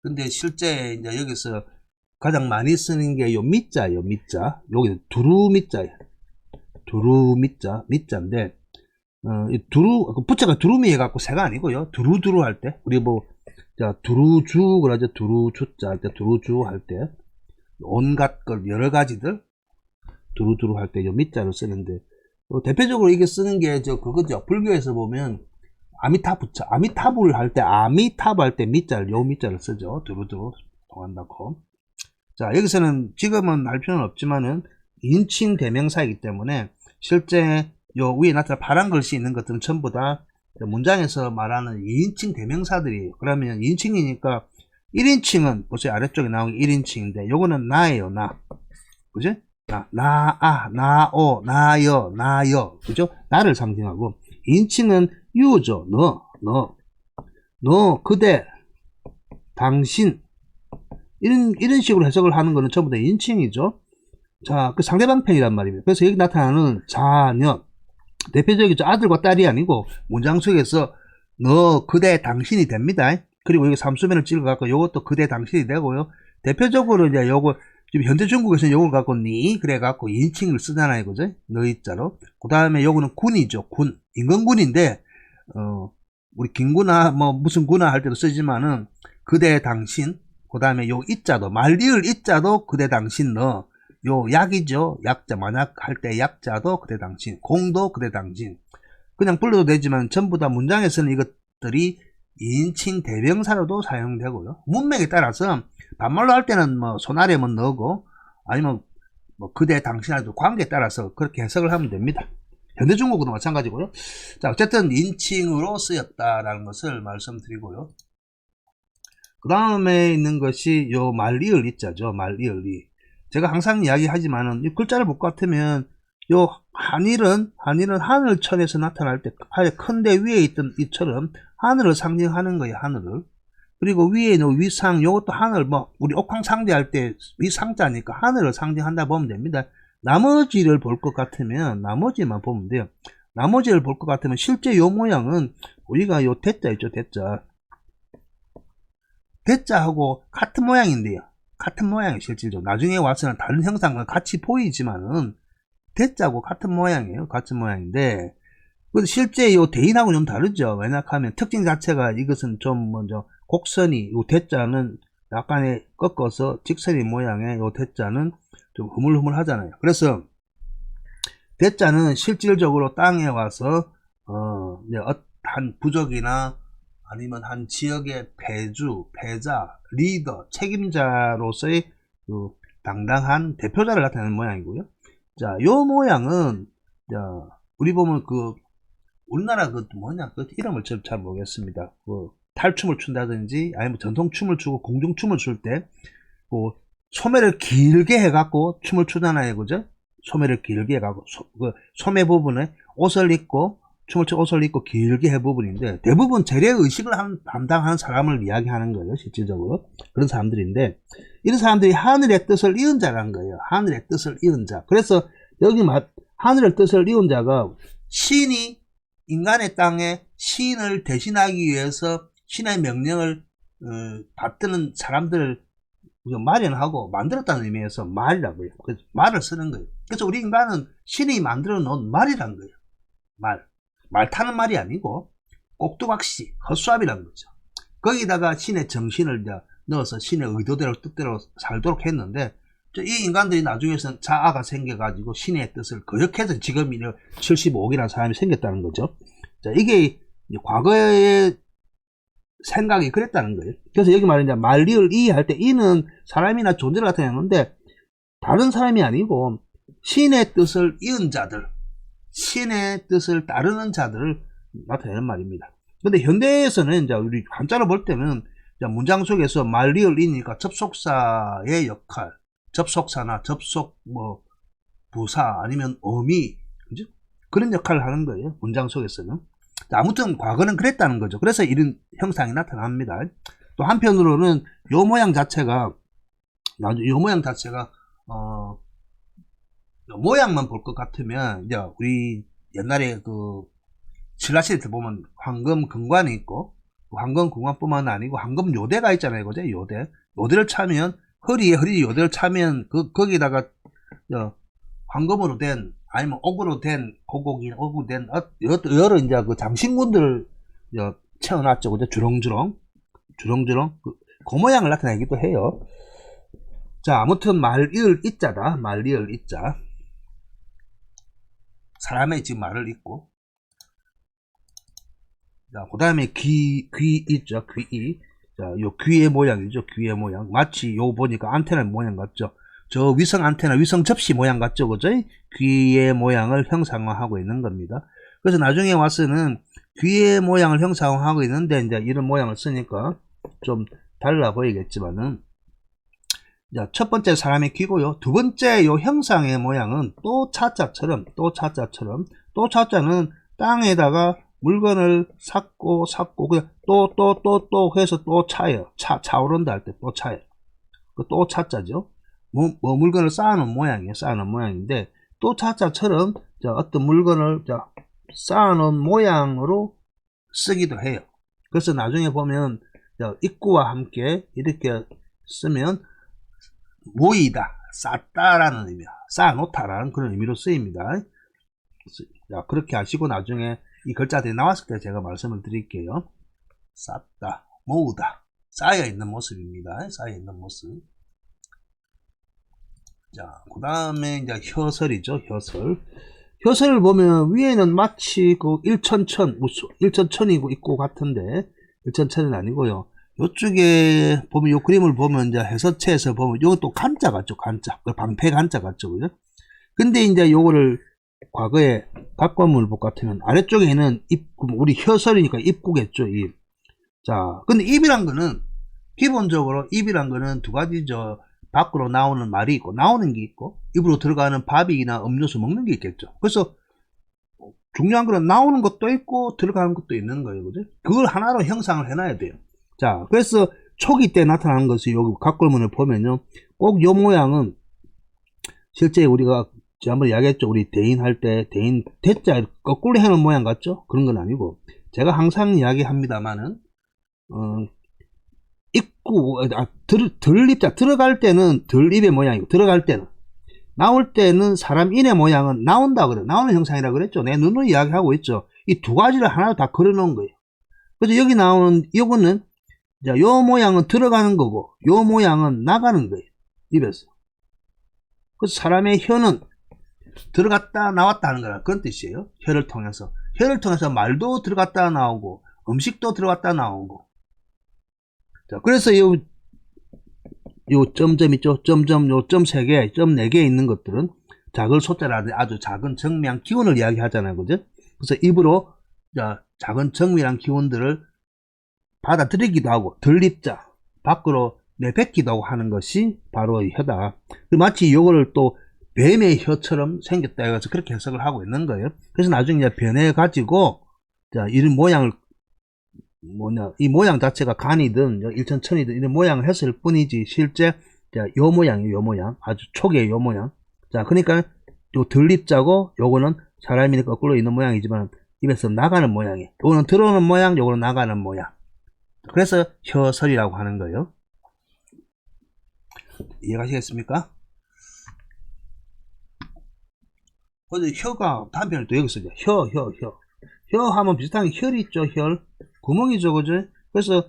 근데 실제 이제 여기서 가장 많이 쓰는 게 요 밑자예요. 밑자. 여기 두루밑자예요. 밑자인데, 부채가 두루미 해갖고 새가 아니고요. 두루두루 할 때, 우리 자, 두루주, 그러죠. 두루주자 할 때, 두루주 할 때, 온갖 걸, 여러 가지들, 두루두루 할 때, 요 밑자를 쓰는데, 대표적으로 이게 쓰는 게, 그거죠. 불교에서 보면, 아미타부차, 아미타부를 할 때, 아미타부 할 때 요 밑자를 쓰죠. 두루두루 통한다고. 자, 여기서는 지금은 할 필요는 없지만은, 인칭 대명사이기 때문에, 실제 요 위에 나타난 파란 글씨 있는 것들은 전부 다 문장에서 말하는 2인칭 대명사들이에요. 그러면 2인칭이니까 1인칭은 보세요. 아래쪽에 나오는 1인칭인데 요거는 나예요. 나. 그죠? 나오, 나여. 그죠? 나를 상징하고 2인칭은 유죠. 너, 그대, 당신, 이런 식으로 해석을 하는 거는 전부 다 인칭이죠. 자, 그 상대방 편이란 말입니다. 그래서 여기 나타나는 자녀, 대표적이죠. 아들과 딸이 아니고 문장 속에서 너, 그대, 당신이 됩니다. 그리고 여기 삼수면을 찍어갖고 요것도 그대, 당신이 되고요. 대표적으로 이제 요거 지금 현대 중국에서는 요걸 갖고 니 그래갖고 인칭을 쓰잖아요, 그죠? 너희자로. 그 다음에 요거는 군이죠. 군, 임금군인데 우리 김구나 뭐 무슨 구나 할 때도 쓰지만은 그대, 당신. 그 다음에 요 이자도 말리을 이자도 그대, 당신 너. 요 약이죠. 약자 만약 할 때 약자도 그대, 당신. 공도 그대, 당신. 그냥 불러도 되지만 전부 다 문장에서는 이것들이 인칭 대명사로도 사용되고요. 문맥에 따라서 반말로 할 때는 뭐 손 아래 뭐 넣고 아니면 뭐 그대, 당신하고 관계에 따라서 그렇게 해석을 하면 됩니다. 현대 중국어도 마찬가지고요. 자, 어쨌든 인칭으로 쓰였다라는 것을 말씀드리고요. 그 다음에 있는 것이 요 말리을 이자죠. 말리을 이. 제가 항상 이야기하지만은 이 글자를 볼 것 같으면 요 한일은 하늘천에서 나타날 때 큰 데 위에 있던 이처럼 하늘을 상징하는 거예요. 하늘을. 그리고 위에 있는 위상 요것도 하늘 뭐 우리 옥황상제 할 때 위상자니까 하늘을 상징한다 보면 됩니다. 나머지를 볼 것 같으면 나머지만 보면 돼요. 나머지를 볼 것 같으면 실제 요 모양은 우리가 요 대자 있죠. 대자하고 같은 모양인데요. 같은 모양이 실질적으로 나중에 와서는 다른 형상과 같이 보이지만은 대자하고 같은 모양이에요. 같은 모양인데 실제 요 대인하고 좀 다르죠. 왜냐하면 특징 자체가 이것은 좀 먼저 곡선이 요 대자는 약간의 꺾어서 직선의 모양의 요 대자는 좀 흐물흐물 하잖아요. 그래서 대자는 실질적으로 땅에 와서 한 부족이나 아니면 한 지역의 패자, 리더, 책임자로서의 그 당당한 대표자를 나타내는 모양이고요. 자, 요 모양은 우리 보면 우리나라 그 이름을 잘 모르겠습니다. 탈춤을 춘다든지 아니면 전통춤을 추고 공중춤을 출 때 소매를 길게 해갖고 춤을 추잖아요, 그죠? 소매를 길게 해갖고 소매 부분에 옷을 입고 춤을 추고 옷을 입고 길게 해 부분인데 대부분 재래의식을 담당하는 사람을 이야기하는 거예요, 실질적으로. 그런 사람들인데 이런 사람들이 하늘의 뜻을 이은 자라는 거예요. 하늘의 뜻을 이은 자. 그래서 여기 하늘의 뜻을 이은 자가 신이 인간의 땅에 신을 대신하기 위해서 신의 명령을 받드는 사람들을 마련하고 만들었다는 의미에서 말이라고 해요. 그래서 말을 쓰는 거예요. 그래서 우리 인간은 신이 만들어 놓은 말이란 거예요. 말 타는 말이 아니고 꼭두각시, 헛수합이라는 거죠. 거기다가 신의 정신을 넣어서 신의 의도대로 뜻대로 살도록 했는데 이 인간들이 나중에는 자아가 생겨가지고 신의 뜻을 거역해서 지금 75억이라는 사람이 생겼다는 거죠. 자, 이게 과거의 생각이 그랬다는 거예요. 그래서 여기 말은 말리을 이 할 때 이는 사람이나 존재를 나타내는데 다른 사람이 아니고 신의 뜻을 이은 자들, 신의 뜻을 따르는 자들을 나타내는 말입니다. 근데 현대에서는 이제 우리 한자로 볼 때는 문장 속에서 말리을 이니까 접속사의 역할, 접속사나 접속 부사 아니면 어미, 그죠? 그런 역할을 하는 거예요. 문장 속에서는. 아무튼 과거는 그랬다는 거죠. 그래서 이런 형상이 나타납니다. 또 한편으로는 요 모양 자체가 모양만 볼 것 같으면 이제 우리 옛날에 신라시대 때 보면 황금 금관이 있고 황금 금관뿐만 아니고 황금 요대가 있잖아요, 그죠? 요대를 차면 허리 요대를 차면 거기다가 황금으로 된 아니면 옥으로 된 오구 된 여러 이제 장신군들을 채워놨죠, 그죠? 주렁주렁 그 모양을 나타내기도 해요. 자, 아무튼 말리을 이자다. 말리을 이자. 사람의 지금 말을 잇고. 자, 그 다음에 귀 있죠. 귀. 자, 요 귀의 모양이죠. 귀의 모양. 마치 요 보니까 안테나 모양 같죠. 저 위성 안테나, 위성 접시 모양 같죠, 그죠? 귀의 모양을 형상화하고 있는 겁니다. 그래서 나중에 와서는 귀의 모양을 형상화하고 있는데, 이제 이런 모양을 쓰니까 좀 달라 보이겠지만은, 자, 첫 번째 사람의 귀고요. 두 번째 요 형상의 모양은 또 차자처럼, 또 차자는 땅에다가 물건을 삭고, 그냥 또 해서 또 차요. 차오른다 할 때 또 차요. 또 차자죠. 물건을 쌓아놓은 모양이에요. 쌓아놓은 모양인데, 또 차자처럼 어떤 물건을 쌓아놓은 모양으로 쓰기도 해요. 그래서 나중에 보면 입구와 함께 이렇게 쓰면 모이다, 쌓다라는 의미야. 쌓아놓다라는 그런 의미로 쓰입니다. 자, 그렇게 하시고 나중에 이 글자들이 나왔을 때 제가 말씀을 드릴게요. 쌓다, 모으다, 쌓여있는 모습입니다. 쌓여있는 모습. 자, 그 다음에 이제 혀설이죠. 혀설을 보면 위에는 마치 그 일천천이고 있고 같은데, 일천천은 아니고요. 요쪽에 보면 요 그림을 보면 이제 해서체에서 보면 요것도 간자 같죠. 간자. 방패 간자 같죠. 그죠? 근데 이제 요거를 과거에 각과물복 같으면 아래쪽에는 우리 혀설이니까 입구겠죠. 입. 자, 근데 입이란 거는 기본적으로 입이란 거는 두 가지죠. 밖으로 나오는 말이 있고 나오는 게 있고 입으로 들어가는 밥이나 음료수 먹는 게 있겠죠. 그래서 중요한 거는 나오는 것도 있고 들어가는 것도 있는 거예요. 그죠? 그걸 하나로 형상을 해놔야 돼요. 자, 그래서 초기 때 나타나는 것이 여기 각골문을 보면요. 꼭 요 모양은 실제 우리가 지난번에 이야기했죠. 우리 대인 할 때 대인 대자 거꾸로 해놓은 모양 같죠? 그런 건 아니고 제가 항상 이야기합니다만은 입구 들입자 들어갈 때는 들입의 모양이고 들어갈 때는 나올 때는 사람 인의 모양은 나온다 그래. 나오는 형상이라 그랬죠. 내 눈으로 이야기하고 있죠. 이 두 가지를 하나로 다 걸어 놓은 거예요. 그래서 여기 나오는 요거는 요 모양은 들어가는 거고 요 모양은 나가는 거예요. 입에서. 그래서 사람의 혀는 들어갔다 나왔다 하는 거라 그런 뜻이에요. 혀를 통해서 말도 들어갔다 나오고 음식도 들어갔다 나오고. 자, 그래서 요 점점 있죠. 점점 요 점 3개, 점 4개 있는 것들은 작을 소자라든지 아주 작은 정밀한 기운을 이야기하잖아요. 그죠? 그래서 입으로 작은 정밀한 기운들을 받아들이기도 하고 들립자 밖으로 내뱉기도 하고 하는 것이 바로 혀다. 마치 요거를 또 뱀의 혀처럼 생겼다 해서 그렇게 해석을 하고 있는 거예요. 그래서 나중에 변해 가지고 이런 모양을 이 모양 자체가 간이든 일천천이든 이런 모양을 했을 뿐이지 실제 요 모양이에요. 요 모양 아주 초기의 요 모양. 자, 그러니까 요 들립자고 요거는 사람이 거꾸로 있는 모양이지만 입에서 나가는 모양이에요. 요거는 들어오는 모양, 요거는 나가는 모양. 그래서 혀설이라고 하는 거예요. 이해가시겠습니까? 근데 혀가 다음 편에 또 여기 쓰죠. 혀 하면 비슷한 게 혈이 있죠. 혈 구멍이죠. 그죠? 그래서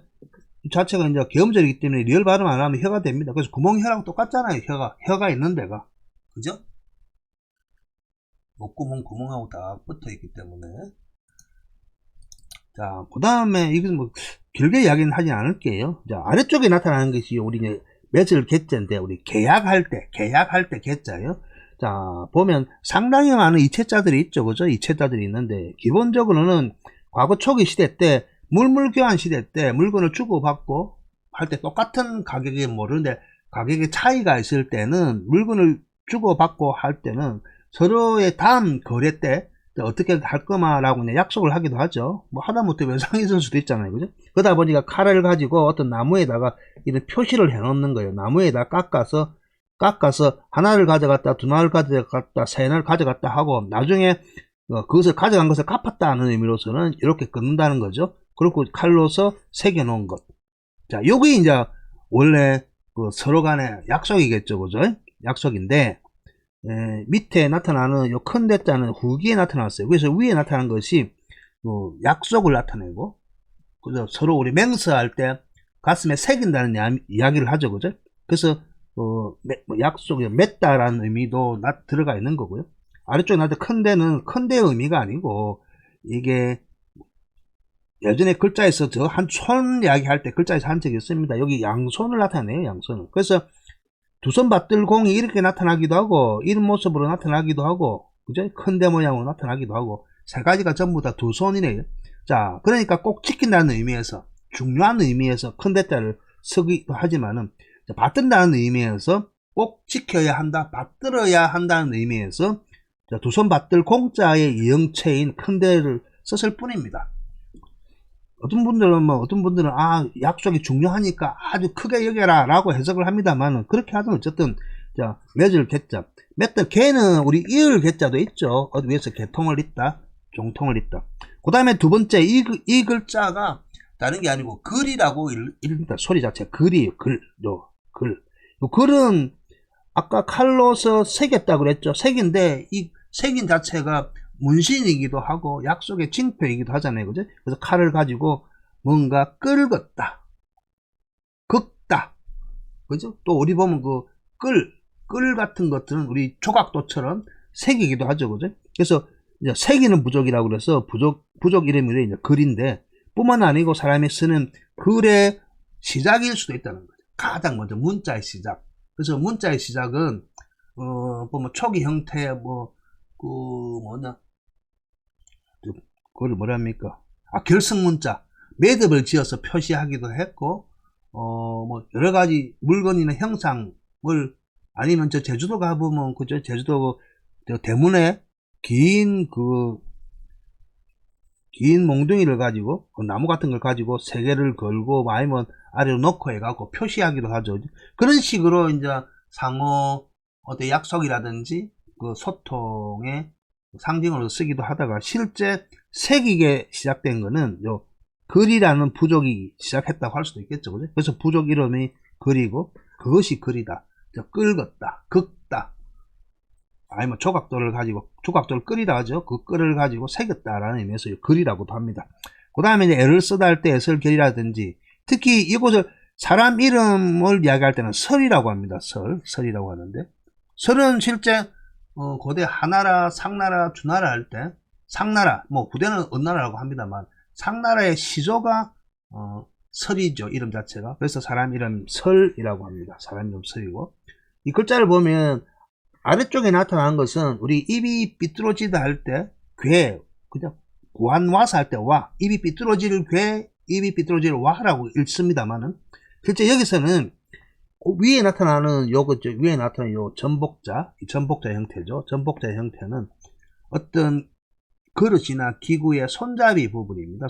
자체가 이제 계음절이기 때문에 리얼 발음 안 하면 혀가 됩니다. 그래서 구멍혀랑 똑같잖아요. 혀가 있는 데가. 그죠? 목구멍 구멍하고 다 붙어 있기 때문에. 자, 그 다음에 이건 뭐 길게 이야기는 하진 않을게요. 자, 아래쪽에 나타나는 것이 우리 매절 개자인데 우리 계약할 때 개자예요. 자, 보면 상당히 많은 이체자들이 있죠. 그죠? 이체자들이 있는데 기본적으로는 과거 초기 시대 때 물물교환 시대 때 물건을 주고받고 할 때 똑같은 가격이 모르는데 가격의 차이가 있을 때는 물건을 주고받고 할 때는 서로의 다음 거래 때 어떻게 할 거마라고 약속을 하기도 하죠. 뭐 하다못해 외상이 있을 수도 있잖아요. 그죠? 그러다 보니까 칼을 가지고 어떤 나무에다가 이런 표시를 해 놓는 거예요. 나무에다 깎아서 하나를 가져갔다, 두 날을 가져갔다, 세 날을 가져갔다 하고 나중에 그것을 가져간 것을 갚았다는 의미로서는 이렇게 끊는다는 거죠. 그리고 칼로서 새겨 놓은 것. 자, 요게 이제 원래 서로 간의 약속이겠죠. 그죠? 약속인데 밑에 나타나는 요 큰 대자는 후기에 나타났어요. 그래서 위에 나타난 것이 약속을 나타내고, 그래서 서로 우리 맹세할 때 가슴에 새긴다는 이야기를 하죠. 그죠? 그래서 약속이 맺다라는 의미도 들어가 있는 거고요. 아래쪽에 나한테 큰 데는 큰 데의 의미가 아니고 이게 예전에 글자에서 저 한 손 이야기할 때 글자에서 한 적이 있습니다. 여기 양손을 나타내요. 양손을. 그래서 두 손 받들공이 이렇게 나타나기도 하고 이런 모습으로 나타나기도 하고 그죠? 큰 데 모양으로 나타나기도 하고 세 가지가 전부 다 두 손이네요. 자, 그러니까 꼭 지킨다는 의미에서 중요한 의미에서 큰 대자를 쓰기도 하지만은 받든다는 의미에서 꼭 지켜야 한다, 받들어야 한다는 의미에서 두 손 받들 공자의 이형체인 큰 데를 썼을 뿐입니다. 어떤 분들은 약속이 중요하니까 아주 크게 여겨라 라고 해석을 합니다만, 그렇게 하든 어쨌든 자, 맺을 개자, 맺들 개는 우리 이을 개자도 있죠. 어디 위에서 개통을 잇다, 종통을 잇다. 그 다음에 두 번째 이 글자가 다른 게 아니고 글이라고 읽습니다. 소리 자체 글이에요. 글. 요 글은 아까 칼로서 새겼다 그랬죠. 색인데 이 색인 자체가 문신이기도 하고 약속의 징표이기도 하잖아요. 그죠? 그래서 칼을 가지고 뭔가 끌었다, 긋다. 그죠? 또 우리 보면 그 끌 같은 것들은 우리 조각도처럼 새기기도 하죠. 그죠? 그래서 이제 새기는 부족이라고 그래서 부족 이름이 이제 글인데, 뿐만 아니고 사람이 쓰는 글의 시작일 수도 있다는 거죠. 가장 먼저 문자의 시작. 그래서 문자의 시작은 보면 초기 형태 그걸 뭐랍니까? 결승문자, 매듭을 지어서 표시하기도 했고, 여러 가지 물건이나 형상을, 아니면 저 제주도 가보면, 그죠? 제주도 저 대문에 긴 몽둥이를 가지고, 그 나무 같은 걸 가지고 세 개를 걸고, 아니면 아래로 놓고 해갖고 표시하기도 하죠. 그런 식으로 이제 상호 어떤 약속이라든지 그 소통의 상징으로 쓰기도 하다가, 실제 새기게 시작된 거는 요 글이라는 부족이 시작했다고 할 수도 있겠죠. 그죠? 그래서 부족 이름이 글이고, 그것이 글이다. 끌었다, 긋다, 아니면 조각돌을 끓이다 하죠. 그 끌을 가지고 새겼다라는 의미에서 글이라고도 합니다. 그 다음에 이제 애를 쓰다 할 때 애설결이라든지, 특히 이곳을 사람 이름을 이야기할 때는 설이라고 합니다. 설이라고 하는데, 설은 실제 고대 하나라, 상나라, 주나라 할 때, 상나라, 후대는 은나라라고 합니다만, 상나라의 시조가 설이죠. 이름 자체가. 그래서 사람 이름 설이라고 합니다. 사람 이름 설이고, 이 글자를 보면 아래쪽에 나타난 것은 우리 입이 삐뚤어지다 할 때 그냥 와서 할 때 입이 삐뚤어질 입이 삐뚤어질 와라고 읽습니다만은, 실제 여기서는 위에 나타나는 위에 나타나는 요 전복자, 이 전복자 형태죠. 전복자 형태는 어떤 그릇이나 기구의 손잡이 부분입니다.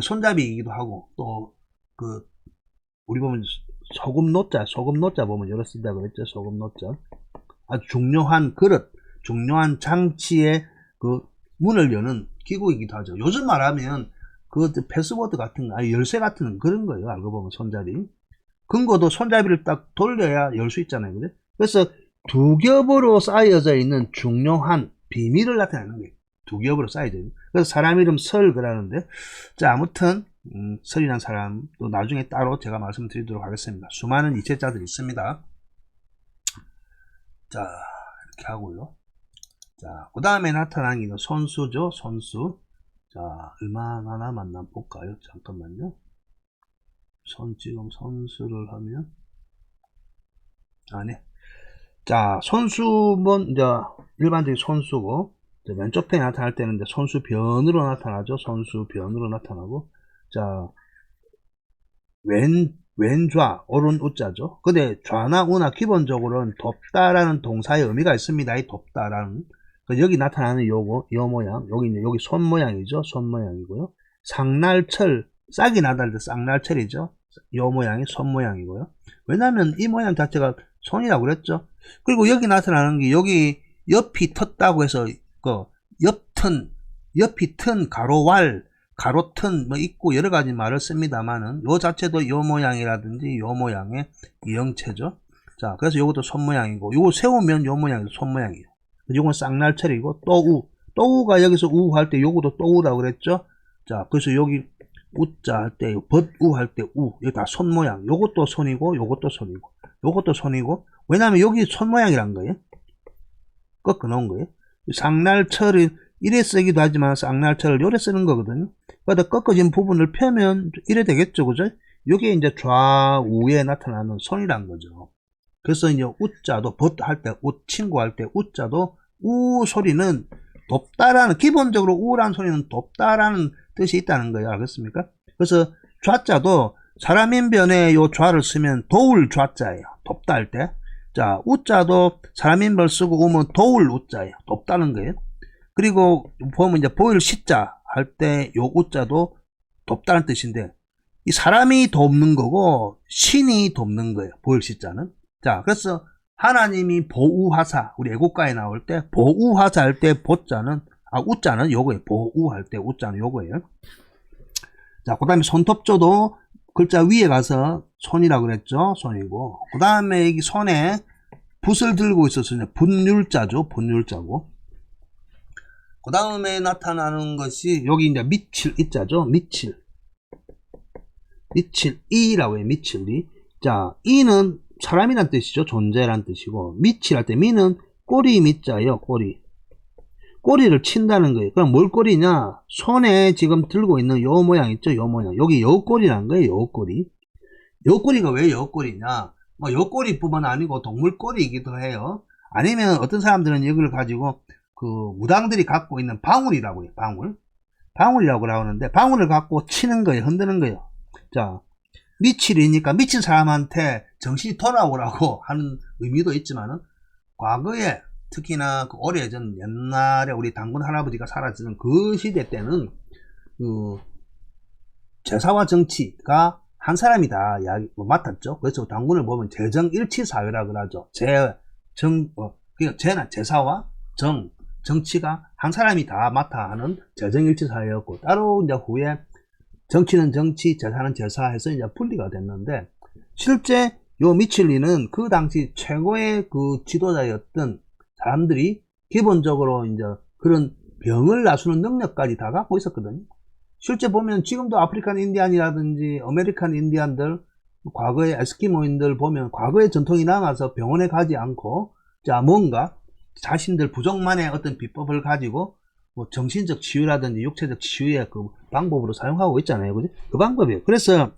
손잡이이기도 하고, 또 우리 보면 소금 노자 보면 여러 쓴다고 그랬죠. 소금 노자. 아주 중요한 그릇, 중요한 장치의 그 문을 여는 기구이기도 하죠. 요즘 말하면 패스워드 같은 거, 열쇠 같은 그런 거예요. 알고 보면 손잡이. 금고도 손잡이를 딱 돌려야 열 수 있잖아요. 그죠? 그래서 두 겹으로 쌓여져 있는 중요한 비밀을 나타내는 거예요. 두 겹으로 쌓여져 있는. 그래서 사람 이름 설 그러는데, 자, 아무튼 설이라는 사람 또 나중에 따로 제가 말씀드리도록 하겠습니다. 수많은 이체자들이 있습니다. 자, 이렇게 하고요. 자, 그 다음에 나타나는 게 손수죠. 손수. 자, 얼마나 남았나 볼까요? 잠깐만요. 지금 손수를 하면 네. 자, 손수는 이제 일반적인 손수고, 왼쪽 편에 나타날 때는 이제 손수변으로 나타나죠. 손수변으로 나타나고, 자, 왼좌, 오른 우자죠. 근데 좌나 우나 기본적으로는 돕다라는 동사의 의미가 있습니다. 이 돕다라는. 여기 나타나는 요 모양, 여기 손 모양이죠. 손 모양이고요. 상날철, 싹이 나달 때 쌍날철이죠. 요 모양이 손 모양이고요. 왜냐면 이 모양 자체가 손이라고 그랬죠. 그리고 여기 나타나는 게, 여기 옆이 텄다고 해서 옆이 튼 가로왈, 가로튼 있고 여러 가지 말을 씁니다만은, 요 자체도 요 모양이라든지 요 모양의 이형체죠. 자, 그래서 요것도 손 모양이고, 요거 세우면 요 모양이 손 모양이에요. 요건 쌍날철이고, 또우가 여기서 우 할 때 요것도 또우라고 그랬죠. 자, 그래서 여기 우자 할 때, 벗우 할 때 여기 다 손 모양. 요것도 손이고, 요것도 손이고, 요것도 손이고. 왜냐면 여기 손 모양이란 거예요. 꺾어 놓은 거예요. 쌍날철이 이래 쓰기도 하지만 쌍날철을 요래 쓰는 거거든요. 그러다 꺾어진 부분을 펴면 이래 되겠죠. 그죠? 요게 이제 좌우에 나타나는 손이란 거죠. 그래서 이제 우자도 벗할 때, 친구 할 때 우자도 우 소리는 돕다라는, 기본적으로 우라는 소리는 돕다라는 뜻이 있다는 거예요. 알겠습니까? 그래서 좌자도 사람인변에 요 좌를 쓰면 도울 좌자예요. 돕다 할 때. 자, 우자도 사람인별 쓰고 우면 도울 우자예요. 돕다는 거예요. 그리고 보면 이제 보일 시자 할 때 요 우자도 돕다는 뜻인데 이 사람이 돕는 거고 신이 돕는 거예요. 보일시자는. 자, 그래서 하나님이 보우하사, 우리 애국가에 나올 때 보우하사 할 때 보자는 우자는 요거예요. 보우할 때 우자는 요거예요. 자, 그 다음에 손톱조도 글자 위에 가서 손이라고 그랬죠. 손이고. 그 다음에 여기 손에 붓을 들고 있었어요. 분율자죠. 분율자고. 그 다음에 나타나는 것이 여기 이제 미칠 이자죠. 미칠. 미칠 이라고 해요. 미칠 이. 자, 이는 사람이란 뜻이죠. 존재란 뜻이고, 미칠 할 때 미는 꼬리 미자예요. 꼬리. 꼬리를 친다는 거예요. 그럼 뭘 꼬리냐? 손에 지금 들고 있는 요 모양 있죠? 요 모양. 여기 요 꼬리라는 거예요. 요 꼬리. 요 꼬리가 왜 요 꼬리냐? 뭐 요 꼬리뿐만 아니고 동물 꼬리이기도 해요. 아니면 어떤 사람들은 이걸 가지고 그 무당들이 갖고 있는 방울이라고 해요. 방울. 방울이라고 하는데 방울을 갖고 치는 거예요. 흔드는 거예요. 자, 미칠이니까 미친 사람한테 정신이 돌아오라고 하는 의미도 있지만은 과거에 특히나 그 오래전 옛날에 우리 당군 할아버지가 살았던 그 시대 때는 그 제사와 정치가 한 사람이 다 맡았죠. 그래서 당군을 보면 제정일치사회라고 하죠. 그러니까 제사와 정치가 한 사람이 다 맡아 하는 제정일치사회였고, 따로 이제 후에 정치는 정치, 제사는 제사 해서 이제 분리가 됐는데, 실제 요 미칠리는 그 당시 최고의 그 지도자였던 사람들이 기본적으로 이제 그런 병을 나수는 능력까지 다 갖고 있었거든요. 실제 보면 지금도 아프리칸 인디안이라든지 아메리칸 인디안들, 과거의 에스키모인들 보면 과거의 전통이 남아서 병원에 가지 않고, 자, 뭔가 자신들 부족만의 어떤 비법을 가지고 뭐 정신적 치유라든지 육체적 치유의 그 방법으로 사용하고 있잖아요. 그죠? 그 방법이에요. 그래서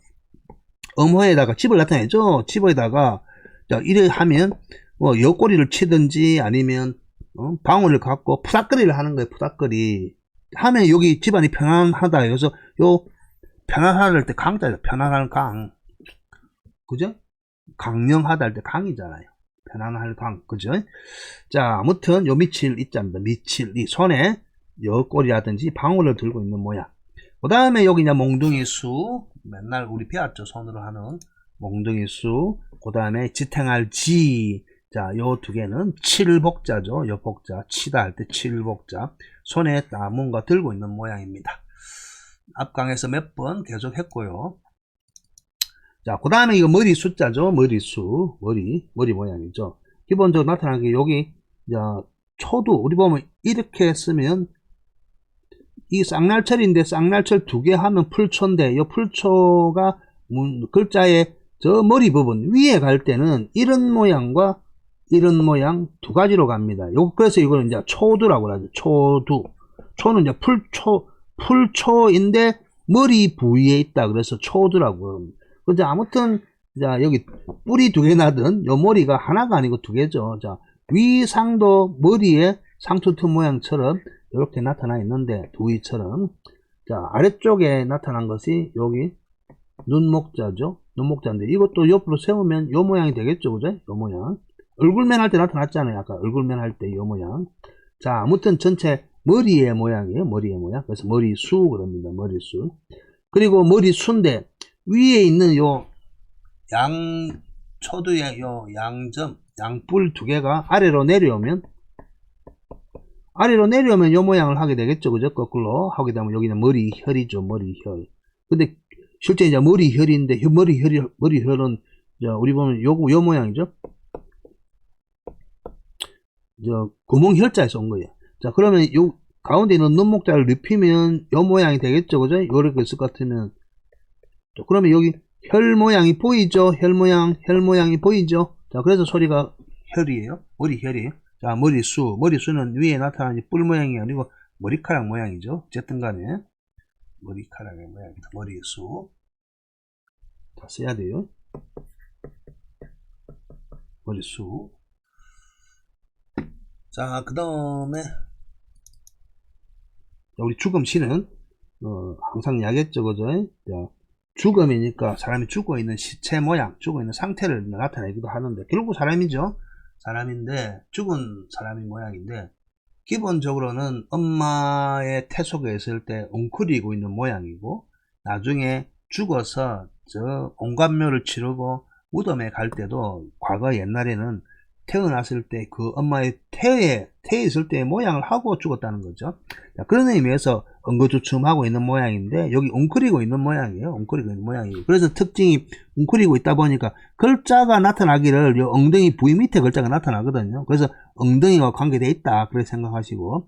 엄호에다가 집을 나타내죠. 집에다가 자, 이래 하면 뭐 옆구리를 치든지 아니면 방울을 갖고 푸닥거리를 하는 거예요. 푸닥거리 하면 여기 집안이 편안하다. 그래서 요 편안하다 할 때 강자죠. 편안한 강. 그죠? 강령하다 할 때 강이잖아요. 편안할 강. 그죠? 자, 아무튼 요 미칠 있답니다. 미칠 이 손에 옆꼬리라든지 방울을 들고 있는 모양. 그 다음에 여기 이제 몽둥이 수, 맨날 우리 배웠죠. 손으로 하는 몽둥이 수. 그 다음에 지탱할 지. 자, 요 두 개는 칠복자죠. 요 복자. 치다 할 때 칠복자. 손에 딱 뭔가 들고 있는 모양입니다. 앞강에서 몇 번 계속 했고요. 자, 그 다음에 이거 머리 숫자죠. 머리수. 머리 모양이죠. 기본적으로 나타나는 게 여기, 자, 초두. 우리 보면 이렇게 쓰면 이 쌍날철인데 쌍날철 두 개 하면 풀초인데 이 풀초가 글자의 저 머리 부분 위에 갈 때는 이런 모양과 이런 모양 두 가지로 갑니다. 그래서 이거는 이제 초두라고 하죠. 초두. 초는 이제 풀초인데 머리 부위에 있다. 그래서 초두라고 합니다. 그죠? 아무튼 자, 여기 뿔이 두 개 나든 요 머리가 하나가 아니고 두 개죠. 자, 위상도 머리에 상투트 모양처럼 이렇게 나타나 있는데 두위처럼, 자, 아래쪽에 나타난 것이 여기 눈목자죠. 눈목자인데 이것도 옆으로 세우면 요 모양이 되겠죠. 그죠? 요 모양. 얼굴맨 할 때 나타났잖아요. 아까 얼굴맨 할 때 요 모양. 자, 아무튼 전체 머리의 모양이에요. 머리의 모양. 그래서 머리수 그럽니다. 머리수. 그리고 머리수인데 위에 있는 요 초두의 요 양점, 양뿔 두 개가 아래로 내려오면 요 모양을 하게 되겠죠. 그죠? 거꾸로 하게 되면 여기는 머리혈이죠. 머리혈. 근데 실제 이제 머리혈인데 머리혈은 우리 보면 요 모양이죠. 구멍혈자에서 온 거예요. 자, 그러면 요 가운데 있는 눈목자를 눕히면 요 모양이 되겠죠. 그죠? 요렇게 있을 것 같으면. 그러면 여기 혈 모양이 보이죠? 혈 모양이 보이죠? 자, 그래서 소리가 혈이에요. 머리혈이에요. 자, 머리수는 위에 나타나는 뿔 모양이 아니고 머리카락 모양이죠. 어쨌든 간에 머리카락의 모양입니다. 머리수. 다 써야 돼요. 머리수. 자, 그 다음에 우리 죽음시는 항상 이야기했죠. 그죠? 자, 죽음이니까 사람이 죽어 있는 시체 모양, 죽어 있는 상태를 나타내기도 하는데 결국 사람이죠. 사람인데 죽은 사람이 모양인데 기본적으로는 엄마의 태 속에 있을 때 웅크리고 있는 모양이고 나중에 죽어서 저 온갖묘를 치르고 무덤에 갈 때도 과거 옛날에는 태어났을 때 그 엄마의 태에 있을 때의 모양을 하고 죽었다는 거죠. 자, 그런 의미에서 엉거주춤하고 있는 모양인데 여기 웅크리고 있는 모양이에요. 웅크리고 있는 모양이에요. 그래서 특징이 웅크리고 있다 보니까 글자가 나타나기를 요 엉덩이 부위 밑에 글자가 나타나거든요. 그래서 엉덩이와 관계되어 있다 그렇게 생각하시고,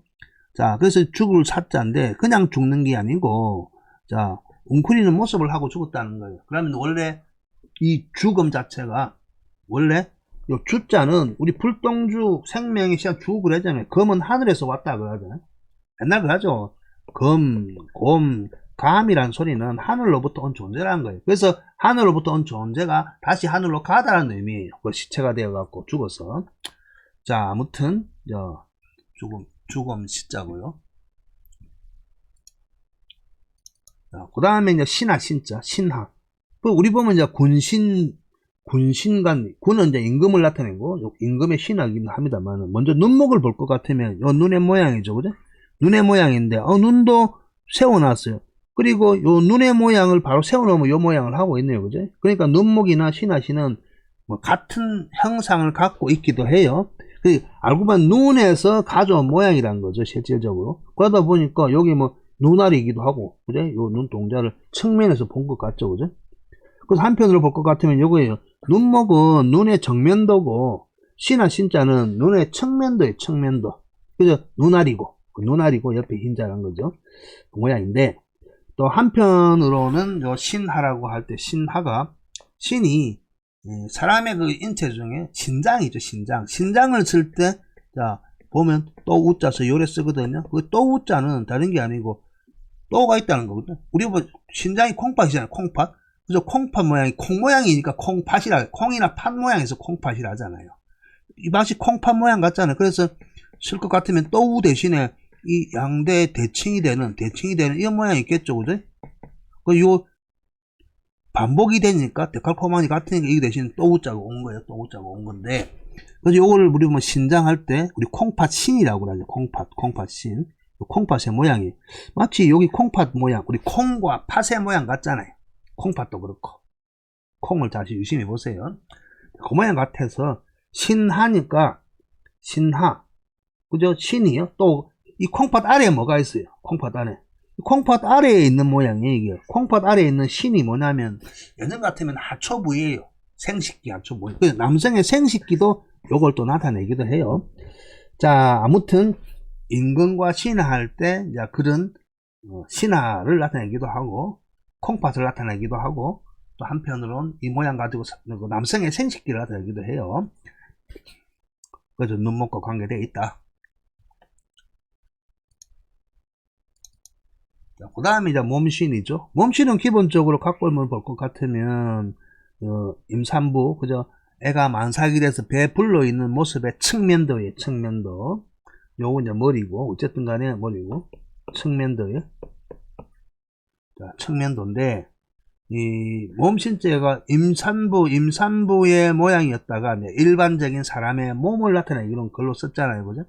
자, 그래서 죽을 사자인데 그냥 죽는 게 아니고, 자, 웅크리는 모습을 하고 죽었다는 거예요. 그러면 원래 이 죽음 자체가 원래 요 주자는 우리 불동주 생명의 시작 주 그러잖아요. 검은 하늘에서 왔다 그러잖아요. 옛날 그러죠. 검, 곰, 감이란 소리는 하늘로부터 온 존재라는 거예요. 그래서 하늘로부터 온 존재가 다시 하늘로 가다라는 의미예요. 그 시체가 되어갖고 죽어서. 자, 아무튼 죽음 시자고요. 그 다음에 이제 신하 신자 신하. 우리 보면 이제 군신관, 군은 이제 임금을 나타내고, 임금의 신하이긴 합니다만, 먼저 눈목을 볼 것 같으면, 요 눈의 모양이죠, 그죠? 눈의 모양인데, 눈도 세워놨어요. 그리고 요 눈의 모양을 바로 세워놓으면 요 모양을 하고 있네요, 그죠? 그러니까 눈목이나 신하시는 뭐 같은 형상을 갖고 있기도 해요. 알고 보면 눈에서 가져온 모양이라는 거죠, 실질적으로. 그러다 보니까 여기 뭐 눈알이기도 하고, 그죠? 요 눈동자를 측면에서 본 것 같죠, 그죠? 그래서 한편으로 볼 것 같으면 요거예요. 눈목은 눈의 정면도고, 신하 신자는 눈의 측면도예요, 측면도. 그죠? 눈알이고, 옆에 흰자란 거죠. 그 모양인데, 또 한편으로는 요 신하라고 할 때, 신이, 사람의 그 인체 중에 신장이죠, 신장. 신장을 쓸 때, 자, 보면 또 우자서 요래 쓰거든요. 그 또 우자는 다른 게 아니고, 또가 있다는 거거든요. 우리 뭐, 신장이 콩팥이잖아요, 콩팥. 그죠? 콩팥 모양이 콩 모양이니까 콩팥이라, 콩이나 팥 모양에서 콩팥이라 하잖아요. 이 맛이 콩팥 모양 같잖아요. 그래서 쓸 것 같으면 또우 대신에 이 양대 대칭이 되는 이 모양이 있겠죠, 그죠? 요 반복이 되니까 데칼코마니 같으니까 이 대신 또우자가 온 거예요. 또우자가 온 건데, 그래서 요거를 우리 뭐 신장할 때 우리 콩팥 신이라고 하죠. 콩팥 신. 콩팥의 모양이 마치 여기 콩팥 모양, 우리 콩과 팥의 모양 같잖아요. 콩팥도 그렇고. 콩을 다시 유심히 보세요. 그 모양 같아서 신하니까 신하. 그죠? 신이요. 또 이 콩팥 아래에 뭐가 있어요? 콩팥 안에. 콩팥 아래에 있는 모양이에요, 이게. 콩팥 아래에 있는 신이 뭐냐면 예전 같으면 하초부예요. 생식기 하초부. 남성의 생식기도 요걸 또 나타내기도 해요. 자, 아무튼 임금과 신하할 때 그런 신하를 나타내기도 하고 콩팥을 나타내기도 하고 또 한편으로는 이 모양 가지고 남성의 생식기를 나타내기도 해요. 그래서 눈목과 관계되어 있다. 그 다음에 이제 몸신이죠. 몸신은 기본적으로 각벌물 볼 것 같으면 임산부, 그죠? 애가 만삭이 돼서 배 불러 있는 모습의 측면도예요. 측면도. 요거 이제 머리고, 어쨌든 간에 머리고, 측면도예요. 자, 측면도인데, 이 몸신자가 임산부의 모양이었다가 일반적인 사람의 몸을 나타내는 이런 글로 썼잖아요, 그죠?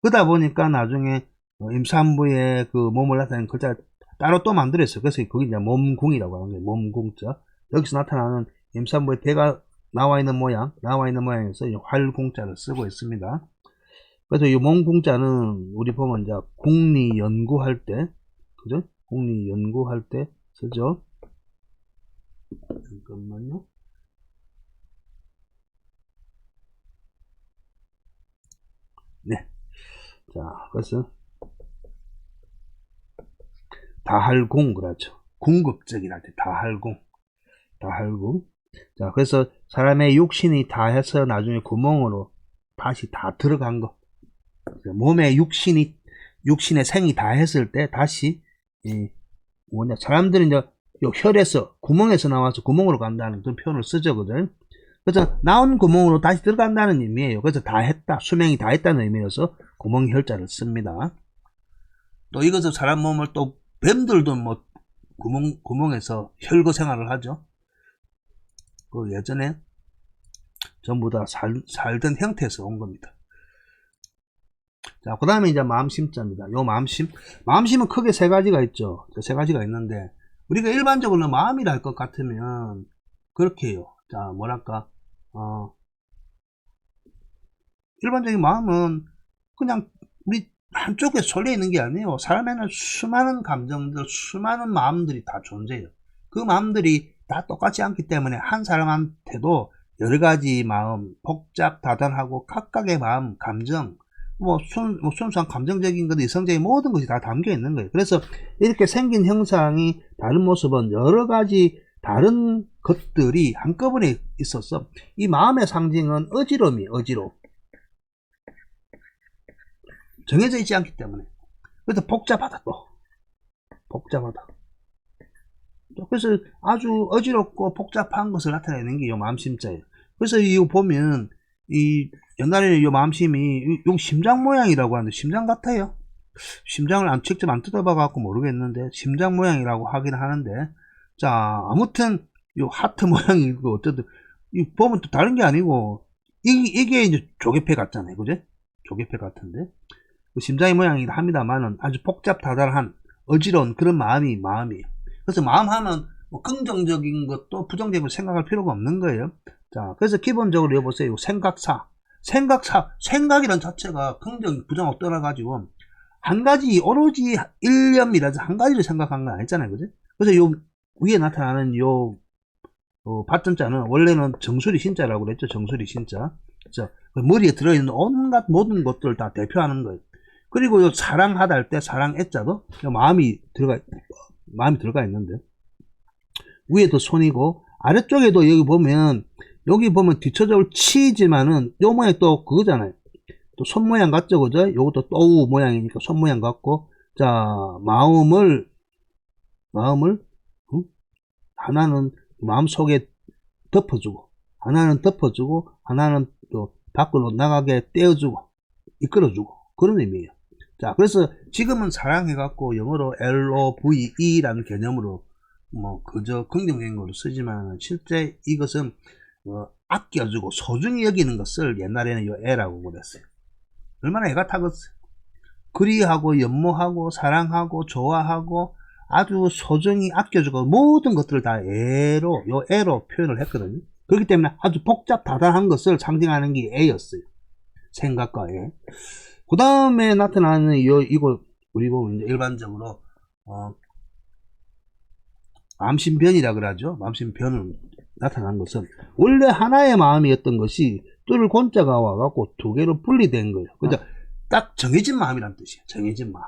그러다 보니까 나중에 임산부의 그 몸을 나타내는 글자를 따로 또 만들었어요. 그래서 그게 이제 몸궁이라고 하는 거예요. 몸궁자. 여기서 나타나는 임산부의 배가 나와 있는 모양에서 활궁자를 쓰고 있습니다. 그래서 이 몸궁자는 우리 보면 이제 궁리 연구할 때, 그죠? 궁리 연구할 때 쓰죠. 잠깐만요. 네. 자, 그래서 다할궁, 그렇죠. 궁극적이랄 때 다할궁. 자, 그래서 사람의 육신이 다해서 나중에 구멍으로 다시 다 들어간 거. 몸에 육신의 생이 다했을 때 다시 사람들은 이제 요 혈에서 구멍에서 나와서 구멍으로 간다는 그런 표현을 쓰죠, 그죠? 그래서 나온 구멍으로 다시 들어간다는 의미예요. 그래서 다 했다, 수명이 다 했다는 의미여서 구멍 혈자를 씁니다. 또 이것을 사람 몸을 또 뱀들도 뭐 구멍에서 혈거 생활을 하죠. 그 예전에 전부 다 살던 형태에서 온 겁니다. 자, 그 다음에 이제 마음심자입니다. 요 마음심은 크게 세 가지가 있죠. 세 가지가 있는데, 우리가 일반적으로 마음이라 할 것 같으면 그렇게 해요. 자, 뭐랄까, 일반적인 마음은 그냥 우리 한쪽에 쏠려 있는 게 아니에요. 사람에는 수많은 감정들, 수많은 마음들이 다 존재해요. 그 마음들이 다 똑같지 않기 때문에 한 사람한테도 여러 가지 마음, 복잡, 다단하고 각각의 마음, 감정, 순수한 감정적인 것, 이성적인 모든 것이 다 담겨 있는 거예요. 그래서 이렇게 생긴 형상이 다른 모습은 여러 가지 다른 것들이 한꺼번에 있어서 이 마음의 상징은 어지러움이에요. 어지러움. 정해져 있지 않기 때문에. 그래서 복잡하다 또. 복잡하다. 그래서 아주 어지럽고 복잡한 것을 나타내는 게 이 마음심자예요. 그래서 이거 보면 이 옛날에는 이 마음심이 요 심장 모양이라고 하는데 심장 같아요. 심장을 직접 안 뜯어봐 갖고 모르겠는데 심장 모양이라고 하긴 하는데, 자 아무튼 요 하트 모양이고 어쨌든 이 보면 또 다른 게 아니고 이게 이제 조개패 같잖아요. 그죠? 조개패 같은데 심장의 모양이긴 합니다만은 아주 복잡다단한 어지러운 그런 마음이에요. 그래서 마음 하면 뭐 긍정적인 것도 부정적인 걸 생각할 필요가 없는 거예요. 자, 그래서 기본적으로 여보세요. 생각이란 자체가 긍정, 부정하고 떠나가지고 한 가지 오로지 일념이라서 한 가지를 생각한 건 아니잖아요. 그죠? 그래서 요 위에 나타나는 요 받점자는 원래는 정수리 신자라고 그랬죠. 정수리 신자. 그래서 머리에 들어있는 온갖 모든 것들을 다 대표하는 거예요. 그리고 요 사랑하다 할 때 사랑 애자도 마음이 들어가 있는데, 위에도 손이고 아래쪽에도 여기 보면 뒤쳐져올 치지만은 요 모양이 또 그거잖아요. 또 손 모양 같죠, 그죠? 요것도 또우 모양이니까 손 모양 같고, 자 마음을 하나는 마음속에 덮어주고, 하나는 또 밖으로 나가게 떼어주고 이끌어주고 그런 의미예요. 자, 그래서 지금은 사랑해갖고 영어로 LOVE라는 개념으로 그저 긍정적인 걸로 쓰지만 실제 이것은 아껴주고 소중히 여기는 것을 옛날에는 요 애라고 그랬어요. 얼마나 애가 타겠어요. 그리하고 연모하고 사랑하고 좋아하고 아주 소중히 아껴주고 모든 것들을 다 요 애로 표현을 했거든요. 그렇기 때문에 아주 복잡다단한 것을 상징하는 게 애였어요. 생각과 애. 그 다음에 나타나는 이거 우리 보면 이제 일반적으로 마음심변이라 그러죠. 마음심변을 나타난 것은 원래 하나의 마음이었던 것이 뚫을 곤자가 와갖고 두 개로 분리된 거예요. 그러니까 딱 정해진 마음이란 뜻이에요. 정해진 마음.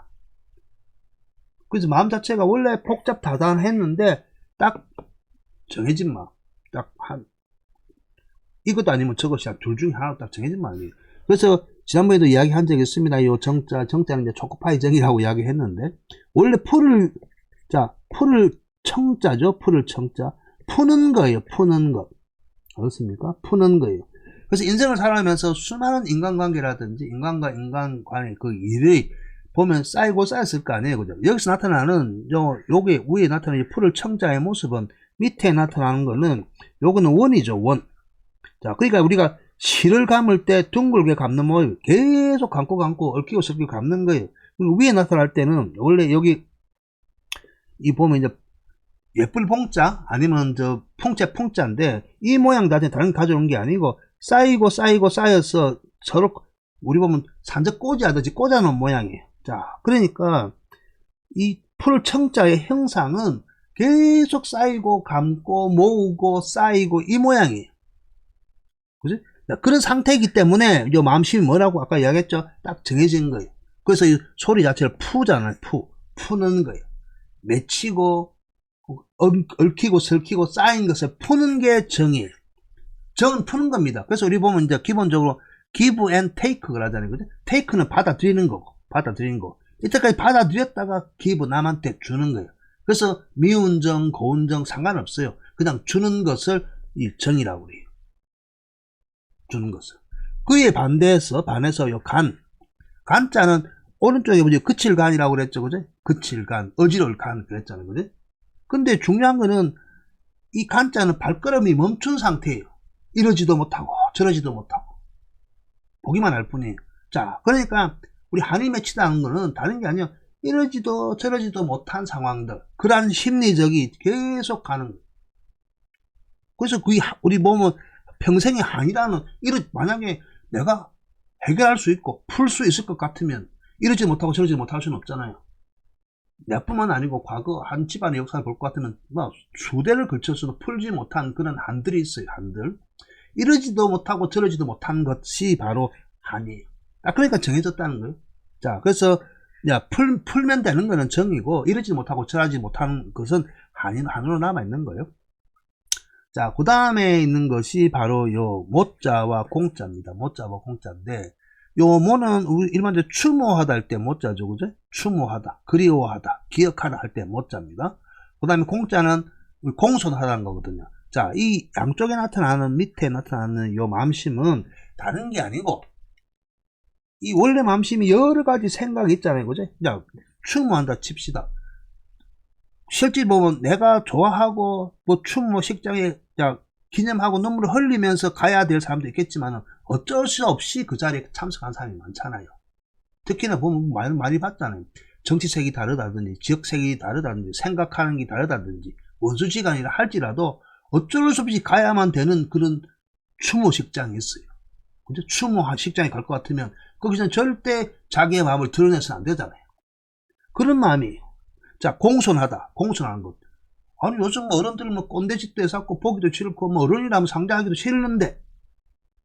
그래서 마음 자체가 원래 복잡다단했는데 딱 정해진 마음. 딱 이것도 아니면 저것이 둘 중에 하나 딱 정해진 마음이에요. 그래서 지난번에도 이야기한 적이 있습니다. 이 정자는 이제 초코파이 정이라고 이야기했는데, 원래 풀을 청자죠. 풀을 청자. 푸는 거예요. 푸는 것. 알겠습니까? 푸는 거예요. 그래서 인생을 살아가면서 수많은 인간관계라든지 인간과 인간 간의 그 일이 보면 쌓이고 쌓였을 거 아니에요. 그죠? 여기서 나타나는 요게 위에 나타나는 풀을 청자의 모습은 밑에 나타나는 거는 요거는 원이죠. 원. 자, 그러니까 우리가 실을 감을 때 둥글게 감는 모양 계속 감고 얽히고 설키고 감는 거예요. 그리고 위에 나타날 때는 원래 여기 이 보면 이제 예쁠 봉자 아니면 저 풍채 풍자인데 이 모양 자체는 다른 가져온 게 아니고 쌓여서 서로 우리 보면 산적 꼬지 하듯이 꽂아놓은 모양이에요. 자, 그러니까 이 풀 청자의 형상은 계속 쌓이고 감고 모으고 쌓이고 이 모양이에요. 그지? 그런 상태이기 때문에 이 마음심이 뭐라고 아까 이야기했죠? 딱 정해진 거예요. 그래서 이 소리 자체를 푸잖아요. 푸는 거예요. 맺히고 얽히고 설키고 쌓인 것을 푸는 게 정이에요. 정은 푸는 겁니다. 그래서 우리 보면 이제 기본적으로 give and take 그러잖아요. 그죠? take는 받아들이는 거고, 받아들이는 거. 이때까지 받아들였다가 give 남한테 주는 거예요. 그래서 미운 정, 고운 정 상관없어요. 그냥 주는 것을 이 정이라고 그래요. 주는 것을. 그에 반해서 요 간자는 오른쪽에 뭐지? 그칠간이라고 그랬죠. 그죠? 그칠간, 어지러울 간 그랬잖아요. 그죠? 근데 중요한 거는 이 간자는 발걸음이 멈춘 상태예요. 이러지도 못하고 저러지도 못하고 보기만 할 뿐이에요. 자, 그러니까 우리 한이 맺히다는 거는 다른 게 아니야. 이러지도 저러지도 못한 상황들, 그러한 심리적이 계속 가는 거예요. 그래서 우리 몸은 평생의 한이라는, 만약에 내가 해결할 수 있고 풀 수 있을 것 같으면 이러지 못하고 저러지 못할 수는 없잖아요. 내뿐만 아니고 과거 한 집안의 역사를 볼 것 같으면 수대를 걸쳐서도 풀지 못한 그런 한들이 있어요. 한들. 이러지도 못하고 저러지도 못한 것이 바로 한이에요. 그러니까 정해졌다는 거예요. 자, 그래서 풀면 되는 거는 정이고, 이러지 못하고 저러지 못한 것은 한으로 남아있는 거예요. 자, 그 다음에 있는 것이 바로 요 모자와 공자입니다. 모자와 공자인데, 요 모는 우리 일반적으로 추모하다 할 때 모자죠, 그죠? 추모하다, 그리워하다, 기억하다 할 때 모자입니다. 그 다음에 공자는 공손하다는 거거든요. 자, 이 양쪽에 나타나는, 밑에 나타나는 요 맘심은 다른 게 아니고, 이 원래 맘심이 여러 가지 생각이 있잖아요, 그죠? 자, 추모한다 칩시다. 실제 보면 내가 좋아하고 추모 식장에 기념하고 눈물을 흘리면서 가야 될 사람도 있겠지만 어쩔 수 없이 그 자리에 참석한 사람이 많잖아요. 특히나 보면 많이 봤잖아요. 정치색이 다르다든지 지역색이 다르다든지 생각하는 게 다르다든지 원수지간이라 할지라도 어쩔 수 없이 가야만 되는 그런 추모 식장이 있어요. 근데 추모 식장에 갈 것 같으면 거기서는 절대 자기의 마음을 드러내서는 안 되잖아요. 그런 마음이에요. 자, 공손하는 것. 아니, 요즘 어른들 꼰대짓도 해갖고 보기도 싫고, 어른이라면 상대하기도 싫은데,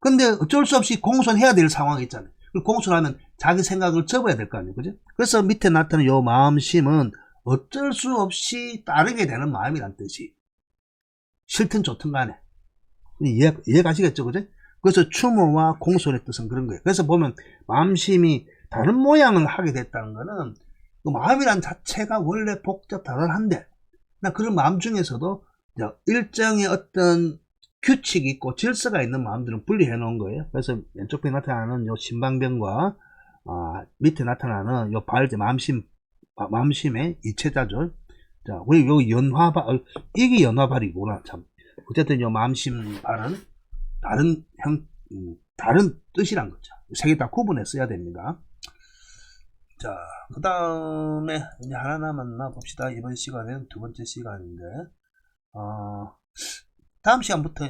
근데 어쩔 수 없이 공손해야 될 상황이 있잖아요. 공손하면 자기 생각을 접어야 될 거 아니에요. 그죠? 그래서 밑에 나타나는 요 마음심은 어쩔 수 없이 따르게 되는 마음이란 뜻이. 싫든 좋든 간에. 이해가시겠죠? 그죠? 그래서 추모와 공손의 뜻은 그런 거예요. 그래서 보면 마음심이 다른 모양을 하게 됐다는 거는 그 마음이란 자체가 원래 복잡다단한데 그런 마음 중에서도 일정의 어떤 규칙이 있고 질서가 있는 마음들은 분리해 놓은 거예요. 그래서 왼쪽 편에 나타나는 요 신방병과 밑에 나타나는 요 발제 마음심의 이체자죠. 자, 우리 요 연화발, 이게 연화발이구나, 참. 어쨌든 요 마음심 발은 다른 뜻이란 거죠. 세 개 다 구분해 써야 됩니다. 자, 그 다음에 이제 하나 남았나 봅시다. 이번 시간은 두 번째 시간인데, 다음 시간부터,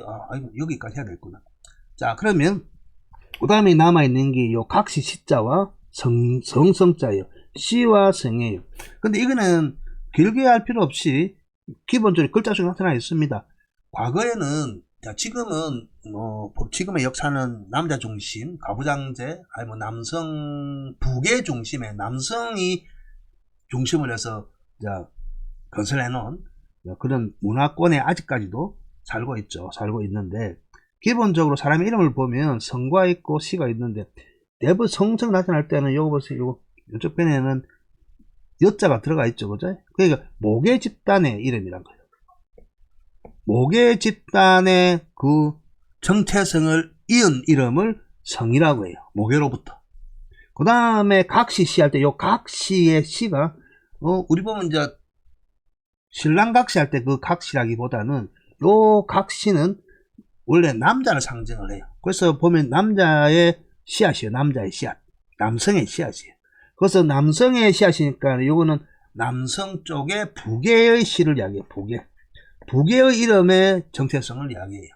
여기까지 해야 되겠구나. 자, 그러면, 그 다음에 남아있는 게 요 각시 시자와 성자예요. 시와 성이에요. 근데 이거는 길게 할 필요 없이 기본적으로 글자 중에 나타나 있습니다. 과거에는, 지금의 역사는 남자 중심, 가부장제, 아니 남성, 북의 중심에 남성이 중심을 해서, 건설해 놓은 그런 문화권에 아직까지도 살고 있죠. 살고 있는데, 기본적으로 사람의 이름을 보면 성과 있고 시가 있는데, 대부분 성성 나타날 때는 요거 보세요. 이쪽 편에는 여자가 들어가 있죠. 그죠? 그러니까, 목의 집단의 이름이란 거예요. 목의 집단의 그 정체성을 이은 이름을 성이라고 해요. 목에로부터. 그 다음에 각시 시 할 때 요 각시의 시가 우리 보면 신랑 각시 할 때 그 각시라기보다는 요 각시는 원래 남자를 상징을 해요. 그래서 보면 남자의 씨앗이에요. 남자의 씨앗. 남성의 씨앗이에요. 그래서 남성의 씨앗이니까 요거는 남성 쪽의 부계의 시를 이야기해요. 부계의 이름의 정체성을 이야기해요.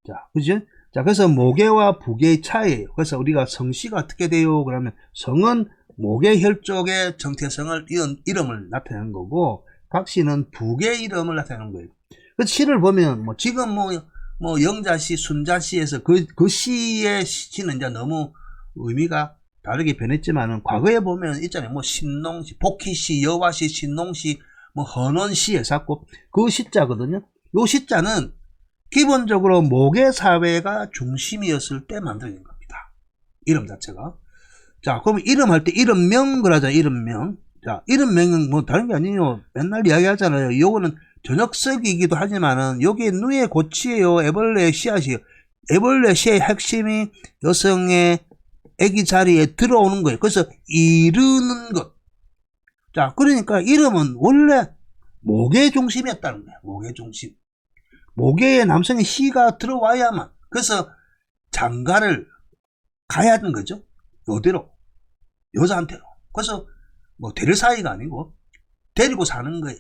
자, 그죠? 자, 그래서 모계와 부계의 차이예요. 그래서 우리가 성씨가 어떻게 돼요? 그러면 성은 모계 혈족의 정체성을 이은 이름을 나타내는 거고, 각시는 부계의 이름을 나타내는 거예요. 그래서 시를 보면, 지금 영자시, 순자시에서 그 시의 시는 이제 너무 의미가 다르게 변했지만은, 과거에 보면 있잖아요. 신농시, 복희시, 여화시, 신농시, 헌원시에 쌓고 그 시자거든요. 요 시자는 기본적으로 모계 사회가 중심이었을 때 만들어진 겁니다. 이름 자체가. 자, 그러면 이름 할 때 이름명 그러자. 이름명. 자, 이름명은 다른 게 아니에요. 맨날 이야기하잖아요. 요거는 저녁석이기도 하지만은 여기에 누에 고치예요. 애벌레의 씨앗이에요. 애벌레 씨의 핵심이 여성의 아기 자리에 들어오는 거예요. 그래서 이르는 것. 자, 그러니까 이름은 원래 목의 중심이었다는 거예요. 목의 중심. 목에 남성의 시가 들어와야만. 그래서 장가를 가야 하는 거죠. 요대로. 여자한테로. 그래서 뭐 데릴 사이가 아니고 데리고 사는 거예요.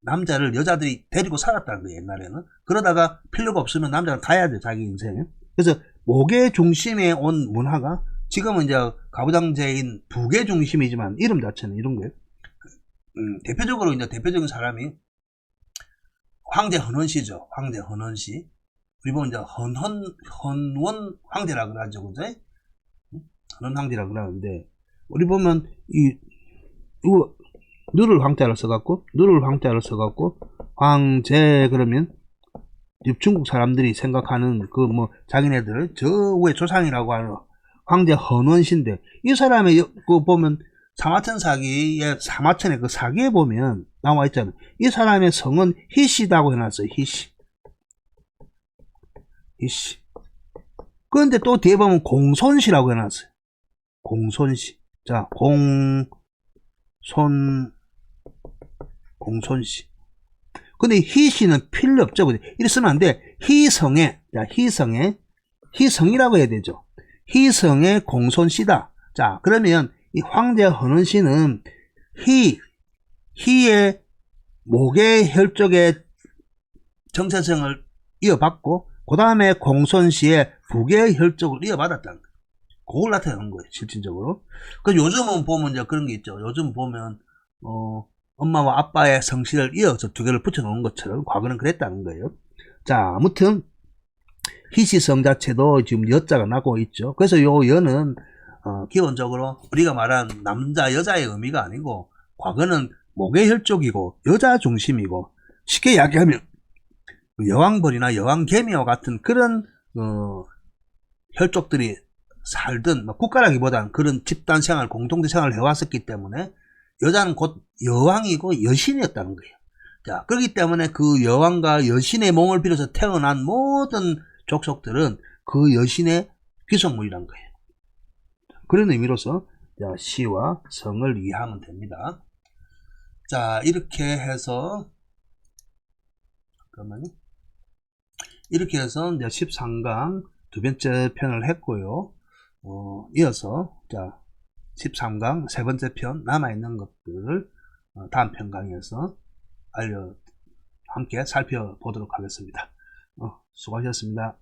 남자를 여자들이 데리고 살았다는 거예요, 옛날에는. 그러다가 필요가 없으면 남자는 가야 돼, 자기 인생에. 그래서 목의 중심에 온 문화가 지금은 이제 가부장제인 북의 중심이지만 이름 자체는 이런 거예요. 대표적으로 이제 대표적인 사람이 황제 헌원씨죠. 황제 헌원씨. 우리 보면 이제 헌원 황제라 그러죠, 그죠? 헌원 황제라 그러는데 우리 보면 이거 누를 황자를 써갖고 황제 그러면 중국 사람들이 생각하는 그 뭐 자기네들 저 위에 조상이라고 하는 황제 헌원씨인데 이 사람의 그 보면 사마천 사기에 사마천의 그 사기에 보면 나와 있잖아요. 이 사람의 성은 희씨다고 해놨어요. 희씨. 그런데 또 뒤에 보면 공손씨라고 해놨어요. 공손씨. 자, 공손씨. 근데 희씨는 필요 없죠. 이렇게 쓰면 안 돼. 희성의, 자, 희성이라고 해야 되죠. 희성의 공손씨다. 자, 그러면 이 황제 헌원씨는 희의 목의 혈족의 정체성을 이어받고, 그 다음에 공손씨의 북의 혈족을 이어받았다는 거예요. 그걸 나타내는 거예요, 실질적으로. 그 요즘은 보면 이제 그런 게 있죠. 요즘 보면, 엄마와 아빠의 성씨를 이어서 두 개를 붙여놓은 것처럼 과거는 그랬다는 거예요. 자, 아무튼 희씨성 자체도 지금 여자가 나고 있죠. 그래서 요 여는 기본적으로 우리가 말한 남자 여자의 의미가 아니고 과거는 목의 혈족이고 여자 중심이고 쉽게 이야기하면 여왕벌이나 여왕개미와 같은 그런 혈족들이 살던 국가라기보다는 그런 집단 생활, 공동체 생활을 해왔었기 때문에 여자는 곧 여왕이고 여신이었다는 거예요. 자, 그렇기 때문에 그 여왕과 여신의 몸을 빌어서 태어난 모든 족속들은 그 여신의 귀속물이란 거예요. 그런 의미로서 시와 성을 이해하면 됩니다. 자, 이렇게 해서 잠깐만요. 이렇게 해서 이제 13강 두 번째 편을 했고요. 이어서 자 13강 세 번째 편 남아있는 것들을 다음 편 강의에서 함께 살펴보도록 하겠습니다. 수고하셨습니다.